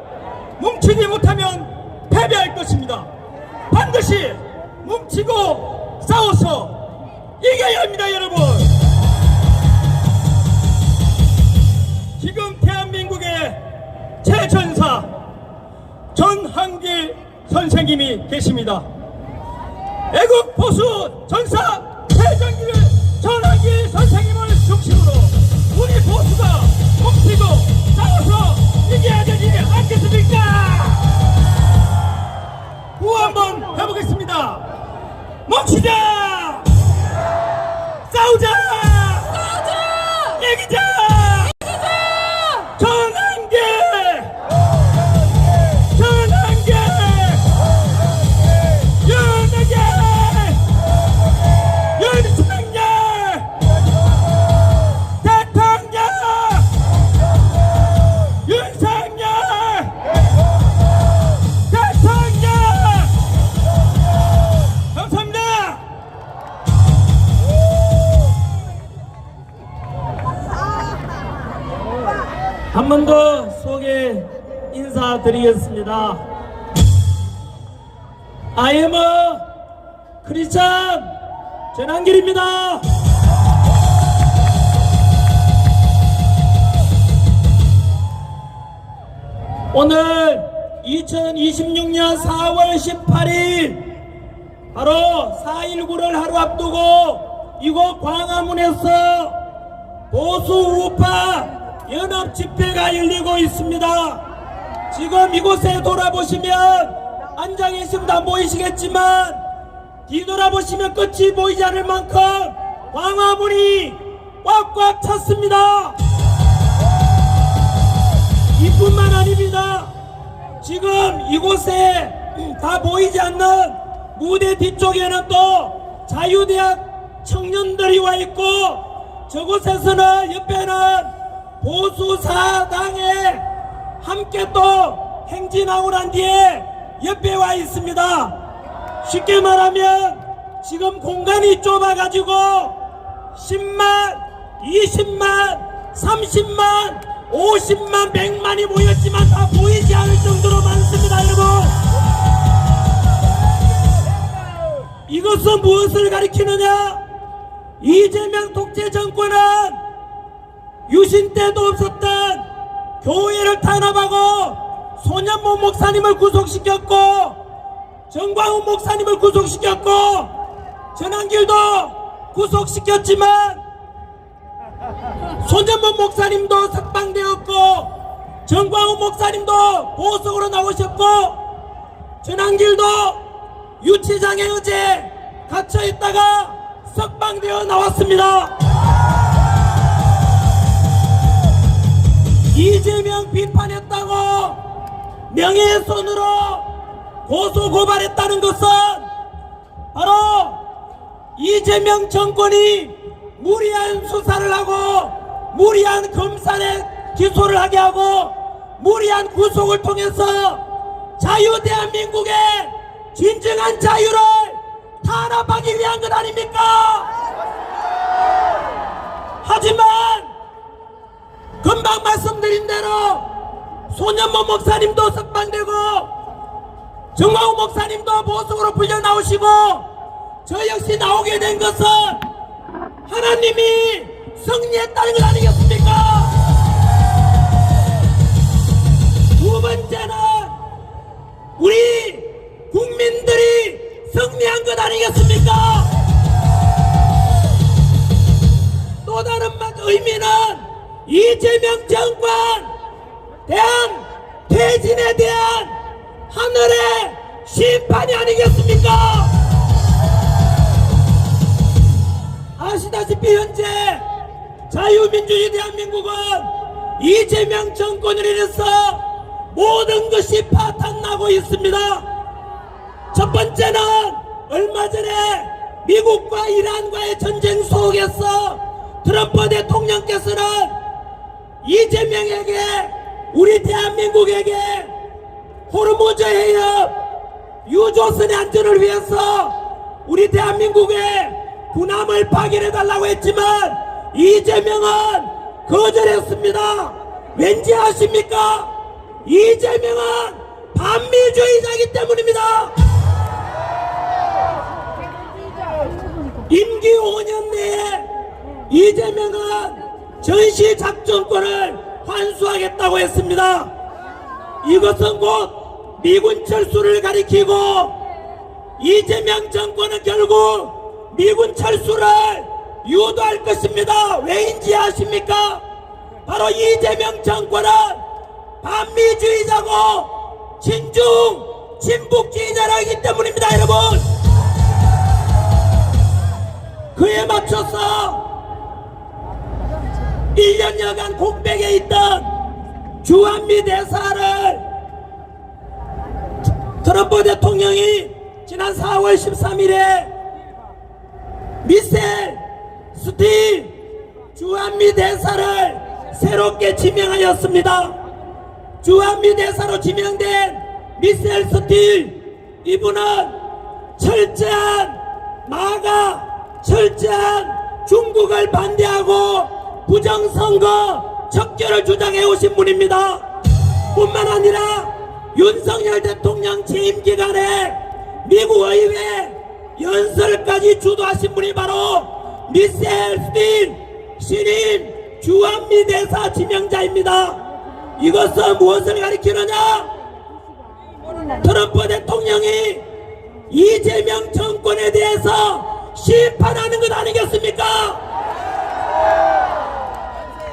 뭉치지 못하면 패배할 것입니다. 반드시 뭉치고 싸워서 이겨야 합니다. 여러분, 지금 대한민국의 최전사 전한길 선생님이 계십니다. 애국 보수 전사 최전길 전한길 선생님을 중심으로 우리 보수가 뭉치고 싸워서 이겨야 되지 않겠습니까? 구호 한번 해보겠습니다. 멈추자! 싸우자! 이기자! 전환계! 전환계! 연하게! 윤석열! 대통령! 윤석열! 대통령! 감사합니다! 한 번 더 소개 인사드리겠습니다. I am a 크리스찬 전한길입니다. 오늘 2026년 4월 18일 바로 4.19를 하루 앞두고 이곳 광화문에서 보수 우파 연합 집회가 열리고 있습니다. 지금 이곳에 돌아보시면 앉아 계신 분 안 보이시겠지만 뒤돌아보시면 끝이 보이지 않을 만큼 광화문이 꽉꽉 찼습니다. 이뿐만 아닙니다. 지금 이곳에 다 보이지 않는 무대 뒤쪽에는 또 자유대학 청년들이 와 있고 저곳에서는 옆에는 보수사당에 함께 또 행진하고 난 뒤에 옆에 와 있습니다. 쉽게 말하면 지금 공간이 좁아가지고 10만, 20만, 30만, 50만, 100만이 모였지만 다 보이지 않을 정도로 많습니다, 여러분. 이것은 무엇을 가리키느냐? 이재명 독재 정권은 유신 때도 없었던 교회를 탄압하고 손현모 목사님을 구속시켰고 정광훈 목사님을 구속시켰고 전한길도 구속시켰지만 손현모 목사님도 석방되었고 정광훈 목사님도 보석으로 나오셨고 전한길도 유치장에 어제 갇혀있다가 석방되어 나왔습니다. 이재명 비판했다고 명예훼손으로 고소고발했다는 것은 바로 이재명 정권이 무리한 수사를 하고 무리한 검찰에 기소를 하게 하고 무리한 구속을 통해서 자유대한민국의 진정한 자유를 탄압하기 위한 것 아닙니까? 하지만 금방 말씀드린 대로 손현모 목사님도 석방되고 정광훈 목사님도 보석으로 풀려 나오시고 저 역시 나오게 된 것은 하나님이 승리했다는 것 아니겠습니까? 두 번째는 우리 국민들이 승리한 것 아니겠습니까? 또 다른 의미는 이재명 정권 대한 퇴진에 대한 하늘의 심판이 아니겠습니까? 아시다시피 현재 자유민주주의 대한민국은 이재명 정권을 인해서 모든 것이 파탄나고 있습니다. 첫 번째는 얼마 전에 미국과 이란과의 전쟁 속에서 트럼프 대통령께서는 이재명에게 우리 대한민국에게 호르무즈 해협 유조선의 안전을 위해서 우리 대한민국에 군함을 파견해달라고 했지만 이재명은 거절했습니다. 왠지 아십니까? 이재명은 반미주의자이기 때문입니다. 임기 5년 내에 이재명은 전시작전권을 환수하겠다고 했습니다. 이것은 곧 미군 철수를 가리키고 이재명 정권은 결국 미군 철수를 유도할 것입니다. 왜인지 아십니까? 바로 이재명 정권은 반미주의자고 친중 친북주의자라기 때문입니다. 여러분, 그에 맞춰서 1년여간 공백에 있던 주한미 대사를 트럼프 대통령이 지난 4월 13일에 미셀 스틸 주한미 대사를 새롭게 지명하였습니다. 주한미 대사로 지명된 미셀 스틸, 이분은 철저한 마가, 철저한 중국을 반대하고 부정선거 척결을 주장해 오신 분입니다. 뿐만 아니라 윤석열 대통령 재임 기간에 미국 의회 연설까지 주도하신 분이 바로 미셀 스틸 신임 주한미 대사 지명자입니다. 이것은 무엇을 가리키느냐? 트럼프 대통령이 이재명 정권에 대해서 심판하는 것 아니겠습니까?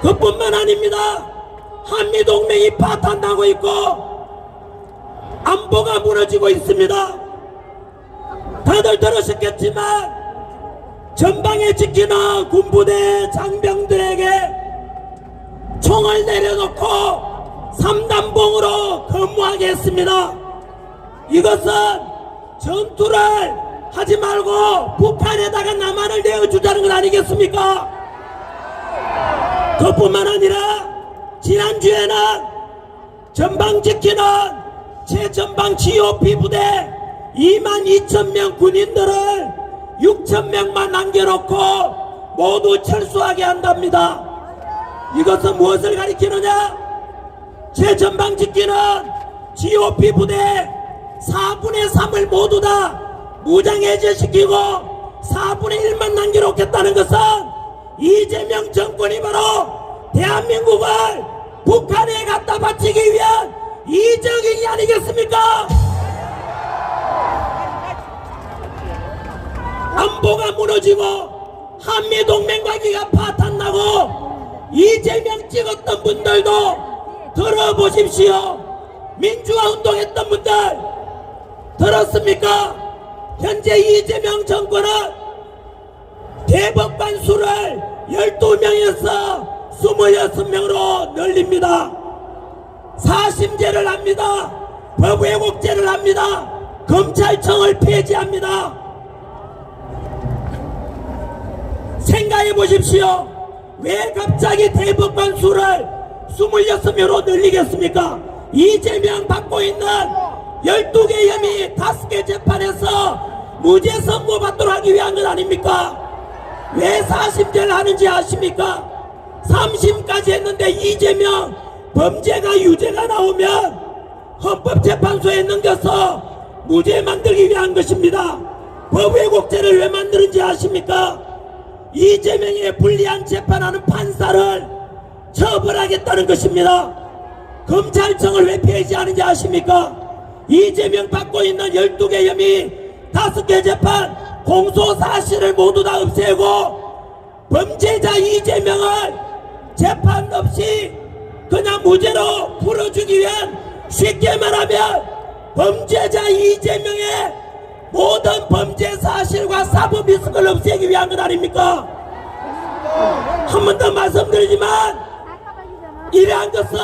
그뿐만 아닙니다. 한미동맹이 파탄나고 있고 안보가 무너지고 있습니다. 다들 들으셨겠지만 전방에 지키는 군부대 장병들에게 총을 내려놓고 3단봉으로 근무하게 했습니다. 이것은 전투를 하지 말고 북한에다가 남한을 내어주자는 것 아니겠습니까? 그뿐만 아니라 지난주에는 전방 지키는 최전방 GOP 부대 22,000명 군인들을 6,000명만 남겨놓고 모두 철수하게 한답니다. 이것은 무엇을 가리키느냐? 최전방 지키는 GOP 부대 4분의 3을 모두 다 무장해제시키고 4분의 1만 남겨놓겠다는 것은 이재명 정권이 바로 대한민국을 북한에 갖다 바치기 위한 이적행위 아니겠습니까? 안보가 무너지고 한미동맹 관계가 파탄나고 이재명 찍었던 분들도 들어보십시오. 민주화 운동했던 분들 들었습니까? 현재 이재명 정권은 대법관 수를 12명에서 26명으로 늘립니다. 사심제를 합니다. 법왜곡죄를 합니다. 검찰청을 폐지합니다. 생각해 보십시오. 왜 갑자기 대법관 수를 26명으로 늘리겠습니까? 이재명 받고 있는 12개 혐의 5개 재판에서 무죄 선고받도록 하기 위한 것 아닙니까? 왜 4심제를 하는지 아십니까? 3심까지 했는데 이재명 범죄가 유죄가 나오면 헌법재판소에 넘겨서 무죄 만들기 위한 것입니다. 법왜곡죄를 왜 만드는지 아십니까? 이재명의 불리한 재판하는 판사를 처벌하겠다는 것입니다. 검찰청을 왜 폐지하는지 아십니까? 이재명 받고 있는 12개 혐의 5개 재판 공소사실을 모두 다 없애고 범죄자 이재명을 재판 없이 그냥 무죄로 풀어주기 위한, 쉽게 말하면 범죄자 이재명의 모든 범죄 사실과 사법 리스크를 없애기 위한 것 아닙니까? 한 번 더 말씀드리지만 이러한 것은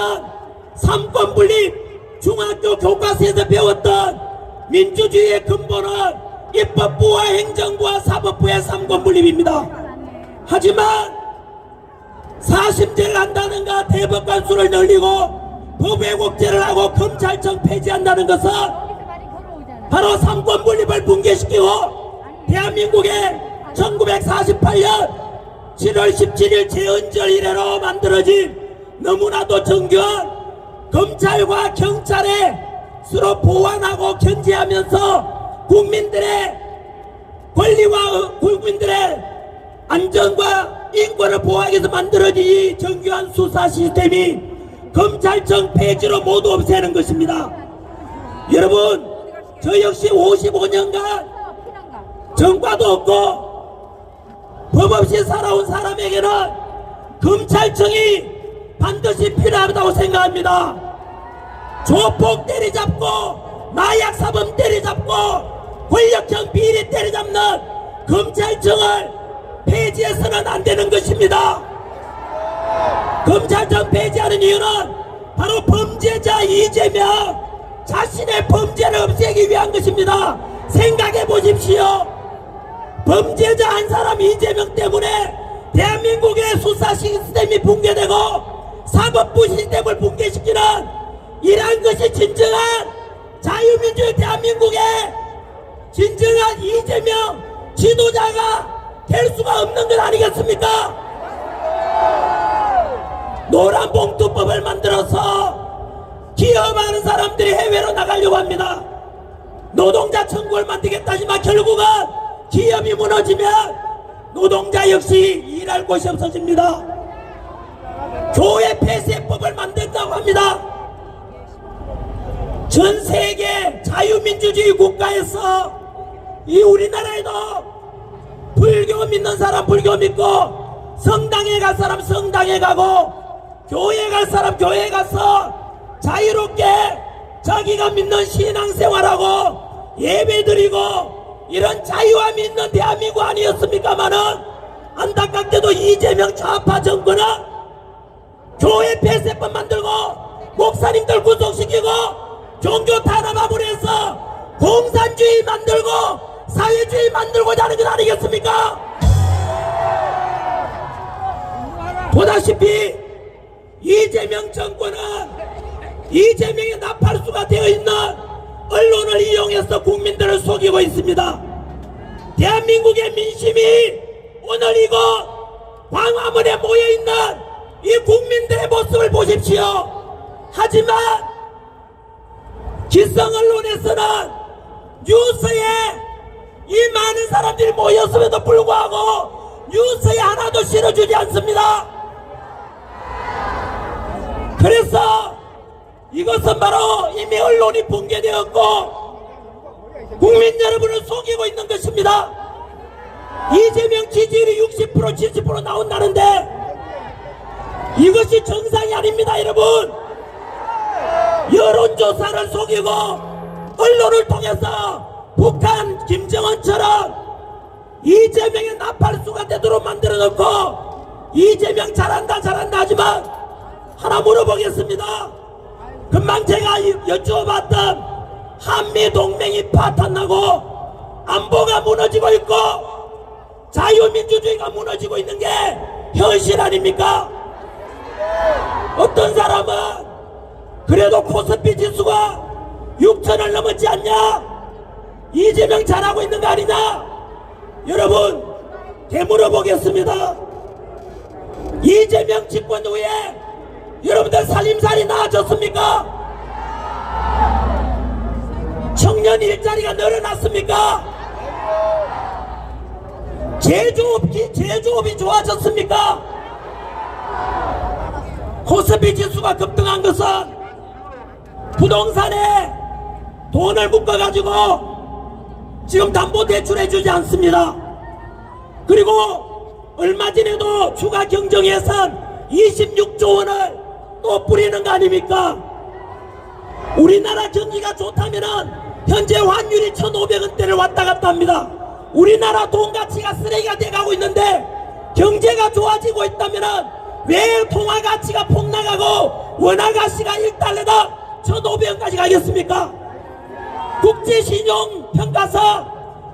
삼권분립, 중학교 교과서에서 배웠던 민주주의의 근본은 입법부와 행정부와 사법부의 삼권분립입니다. 하지만 사심제를 한다는가 대법관 수를 늘리고 법왜곡죄를 하고 검찰청 폐지한다는 것은 바로 삼권분립을 붕괴시키고 대한민국의 1948년 7월 17일 재헌절 이래로 만들어진 너무나도 정교한 검찰과 경찰의 서로 보완하고 견제하면서 국민들의 권리와 국민들의 안전과 인권을 보호하기 위해서 만들어진 이 정교한 수사 시스템이 검찰청 폐지로 모두 없애는 것입니다. 여러분, 저 역시 55년간 정과도 없고 법 없이 살아온 사람에게는 검찰청이 반드시 필요하다고 생각합니다. 조폭 때리잡고 마약 사범 때리잡고 권력형 비리 때리잡는 검찰청을 폐지해서는 안 되는 것입니다. 검찰청 폐지하는 이유는 바로 범죄자 이재명 자신의 범죄를 없애기 위한 것입니다. 생각해 보십시오. 범죄자 한 사람 이재명 때문에 대한민국의 수사 시스템이 붕괴되고 사법부 시스템을 붕괴시키는 이러한 것이 진정한 자유민주의 대한민국의 진정한 이재명 지도자가 될 수가 없는 것 아니겠습니까? 노란봉투법을 만들어서 기업하는 사람들이 해외로 나가려고 합니다. 노동자 천국을 만들겠다지만 결국은 기업이 무너지면 노동자 역시 일할 곳이 없어집니다. 교회 폐쇄법을 만든다고 합니다. 전 세계 자유민주주의 국가에서 이 우리나라에도 불교 믿는 사람 불교 믿고 성당에 갈 사람 성당에 가고 교회 갈 사람 교회 가서 자유롭게 자기가 믿는 신앙생활하고 예배드리고 이런 자유함이 있는 대한민국 아니었습니까마는 안타깝게도 이재명 좌파 정권은 교회 폐쇄법 만들고 목사님들 구속시키고 종교 탄압을 해서 공산주의 만들고 사회주의 만들고자 하는 것 아니겠습니까? 보다시피 이재명 정권은 이재명의 나팔수가 되어 있는 언론을 이용해서 국민들을 속이고 있습니다. 대한민국의 민심이 오늘 이곳 광화문에 모여있는 이 국민들의 모습을 보십시오. 하지만 기성 언론에서는 뉴스에 이 많은 사람들이 모였음에도 불구하고 뉴스에 하나도 실어주지 않습니다. 그래서 이것은 바로 이미 언론이 붕괴되었고 국민 여러분을 속이고 있는 것입니다. 이재명 지지율이 60% 70% 나온다는데 이것이 정상이 아닙니다. 여러분, 여론조사를 속이고 언론을 통해서 북한 김정은처럼 이재명의 나팔수가 되도록 만들어놓고 이재명 잘한다 잘한다 하지만 하나 물어보겠습니다. 금방 제가 여쭈어봤던 한미동맹이 파탄나고 안보가 무너지고 있고 자유민주주의가 무너지고 있는 게 현실 아닙니까? 어떤 사람은 그래도 코스피 지수가 6천을 넘었지 않냐? 이재명 잘하고 있는 거 아니냐? 여러분, 되물어보겠습니다. 이재명 집권 후에 여러분들 살림살이 나아졌습니까? 청년 일자리가 늘어났습니까? 제조업이 좋아졌습니까? 코스피 지수가 급등한 것은 부동산에 돈을 묶어가지고 지금 담보대출 해주지 않습니다. 그리고 얼마 전에도 추가 경정 예산 26조 원을 또 뿌리는 거 아닙니까? 우리나라 경기가 좋다면은 현재 환율이 1,500원대를 왔다 갔다 합니다. 우리나라 돈 가치가 쓰레기가 돼가고 있는데 경제가 좋아지고 있다면은 왜 통화 가치가 폭락하고 원화 가치가 1달러당 1,500원까지 가겠습니까? 국제신용평가사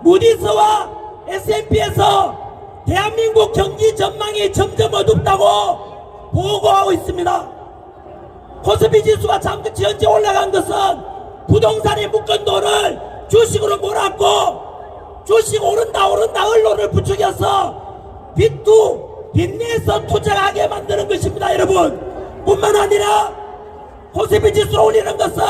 무디스와 S&P에서 대한민국 경기 전망이 점점 어둡다고 보고하고 있습니다. 코스피 지수가 잠시 현재 올라간 것은 부동산에 묶은 돈을 주식으로 몰았고 주식 오른다 언론을 부추겨서 빚내서 투자하게 만드는 것입니다. 여러분, 뿐만 아니라 코스피 지수를 올리는 것은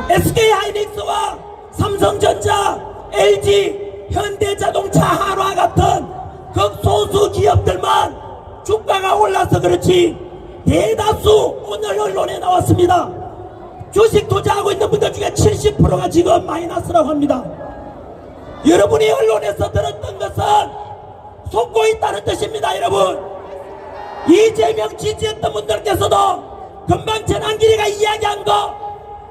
SK하이닉스와 삼성전자, LG, 현대자동차, 한화 같은 극소수 기업들만 주가가 올라서 그렇지 대다수 오늘 언론에 나왔습니다. 주식 투자하고 있는 분들 중에 70%가 지금 마이너스라고 합니다. 여러분이 언론에서 들었던 것은 속고 있다는 뜻입니다. 여러분, 이재명 지지했던 분들께서도 금방 전한길이가 이야기한 거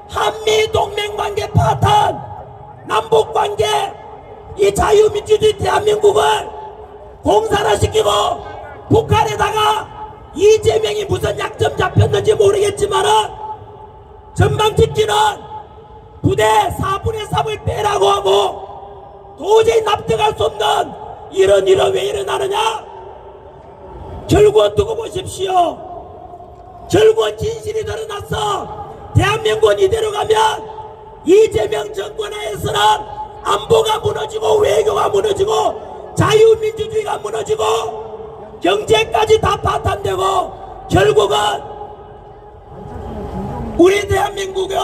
한미동맹관계 파탄, 남북관계 이 이 자유민주주의 대한민국을 공산화시키고 북한에다가 이재명이 무슨 약점 잡혔는지 모르겠지만은 전방직기는 부대 4분의 3을 빼라고 하고 도저히 납득할 수 없는 이런 일은 왜 일어나느냐? 결국은 두고 보십시오. 결국은 진실이 드러났어. 대한민국은 이대로 가면 이재명 정권 하에서는 안보가 무너지고 외교가 무너지고 자유민주주의가 무너지고 경제까지 다 파탄되고 결국은 우리 대한민국은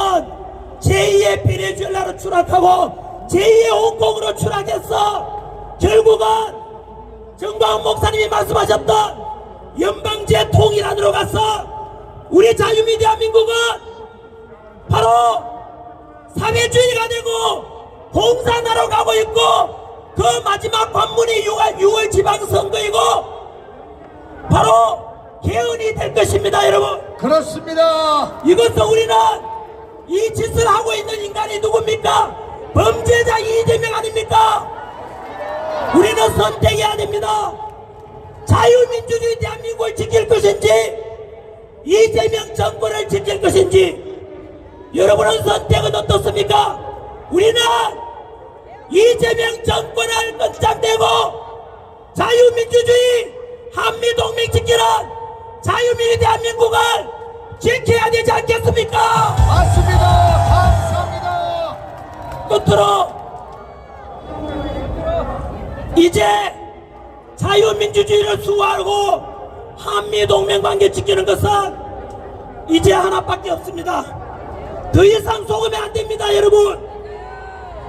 제2의 베네수엘라로 추락하고 제2의 홍콩으로 추락했어. 결국은 정광훈 목사님이 말씀하셨던 연방제 통일안으로 가서 우리 자유민주 대한민국은 바로 사회주의가 되고 공산화로 가고 있고 그 마지막 관문이 6월 지방선거이고 바로 개헌이 될 것입니다. 여러분, 그렇습니다. 이것은 우리는 이 짓을 하고 있는 인간이 누굽니까? 범죄자 이재명 아닙니까? 우리는 선택해야 됩니다. 자유민주주의 대한민국을 지킬 것인지 이재명 정권을 지킬 것인지 여러분은 선택은 어떻습니까? 우리는 이재명 정권을 끝장내고 자유민주주의 한미동맹 지키는 자유민주 대한민국을 지켜야 되지 않겠습니까? 맞습니다. 감사합니다. 끝으로 이제 자유민주주의를 수호하고 한미동맹 관계 지키는 것은 이제 하나밖에 없습니다. 더 이상 속으면 안 됩니다. 여러분,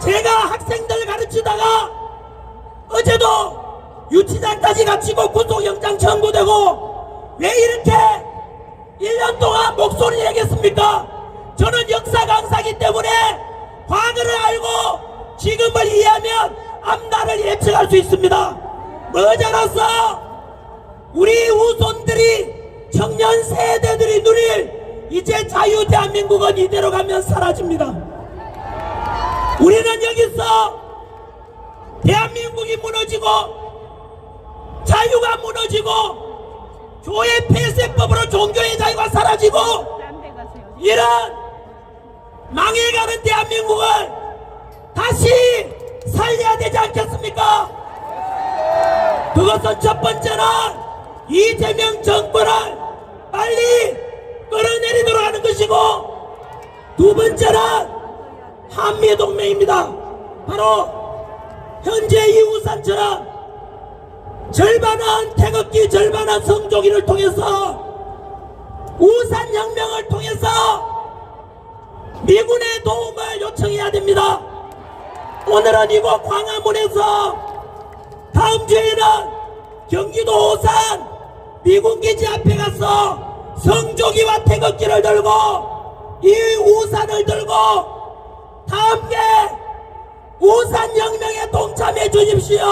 제가 학생들 가르치다가 어제도 유치장까지 갇히고 구속영장 청구되고 왜 이렇게 1년 동안 목소리 내겠습니까? 저는 역사 강사이기 때문에 과거를 알고 지금을 이해하면 앞날을 예측할 수 있습니다. 머지않아서 우리 후손들이 청년 세대들이 누릴 이제 자유 대한민국은 이대로 가면 사라집니다. 우리는 여기서 대한민국이 무너지고 자유가 무너지고 교회 폐쇄법으로 종교의 자유가 사라지고 이런 망해가는 대한민국을 다시 살려야 되지 않겠습니까? 그것은 첫 번째는 이재명 정권을 빨리 끌어내리도록 하는 것이고 두 번째는 한미동맹입니다. 바로 현재 이 우산처럼 절반은 태극기 절반은 성조기를 통해서 우산혁명을 통해서 미군의 도움을 요청해야 됩니다. 오늘은 이곳 광화문에서 다음 주에는 경기도 오산 미군기지 앞에 가서 성조기와 태극기를 들고 이 우산을 들고 다 함께 우산혁명에 동참해 주십시오.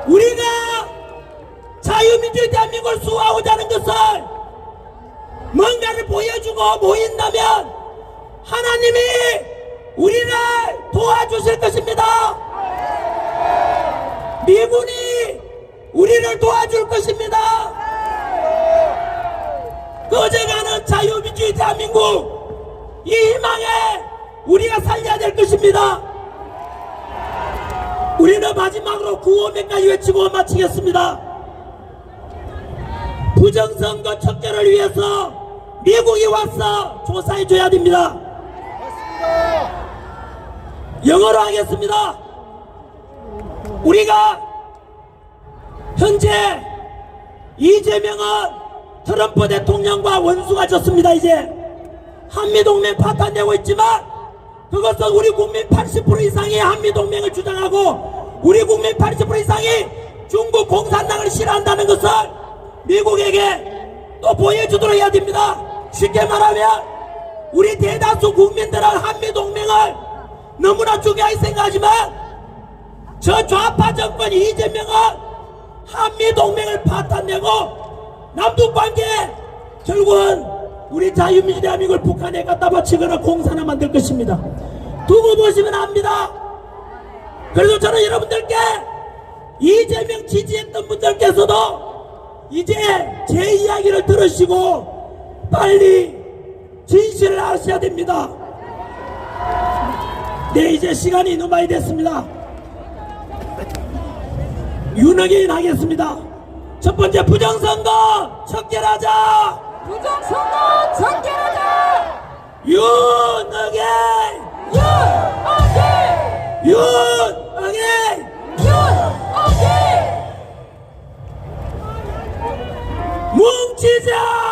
우리가 자유민주주의 대한민국을 수호하고자 하는 것을 뭔가를 보여주고 모인다면 하나님이 우리를 도와주실 것입니다. 미군이 우리를 도와줄 것입니다. 꺼져가는 자유민주주의 대한민국 이 희망에 우리가 살려야 될 것입니다. 우리는 마지막으로 구호명까지 외치고 마치겠습니다. 부정선거 척결을 위해서 미국이 와서 조사해 줘야 됩니다. 영어로 하겠습니다. 우리가 현재 이재명은 트럼프 대통령과 원수가 졌습니다. 이제 한미동맹 파탄되고 있지만 그것은 우리 국민 80% 이상이 한미동맹을 주장하고 우리 국민 80% 이상이 중국 공산당을 싫어한다는 것을 미국에게 또 보여주도록 해야 됩니다. 쉽게 말하면 우리 대다수 국민들은 한미동맹을 너무나 중요하게 생각하지만 저 좌파 정권 이재명은 한미동맹을 파탄내고 남북관계 결국은 우리 자유민주 대한민국을 북한에 갖다 바치거나 공산화 만들 것입니다. 두고 보시면 압니다. 그래서 저는 여러분들께 이재명 지지했던 분들께서도 이제 제 이야기를 들으시고 빨리 진실을 아셔야 됩니다. 네, 이제 시간이 너무 많이 됐습니다. 윤핵인 하겠습니다. 첫 번째 부정선거 척결하자. 부정선거 전개하자. 윤핵인 뭉치자.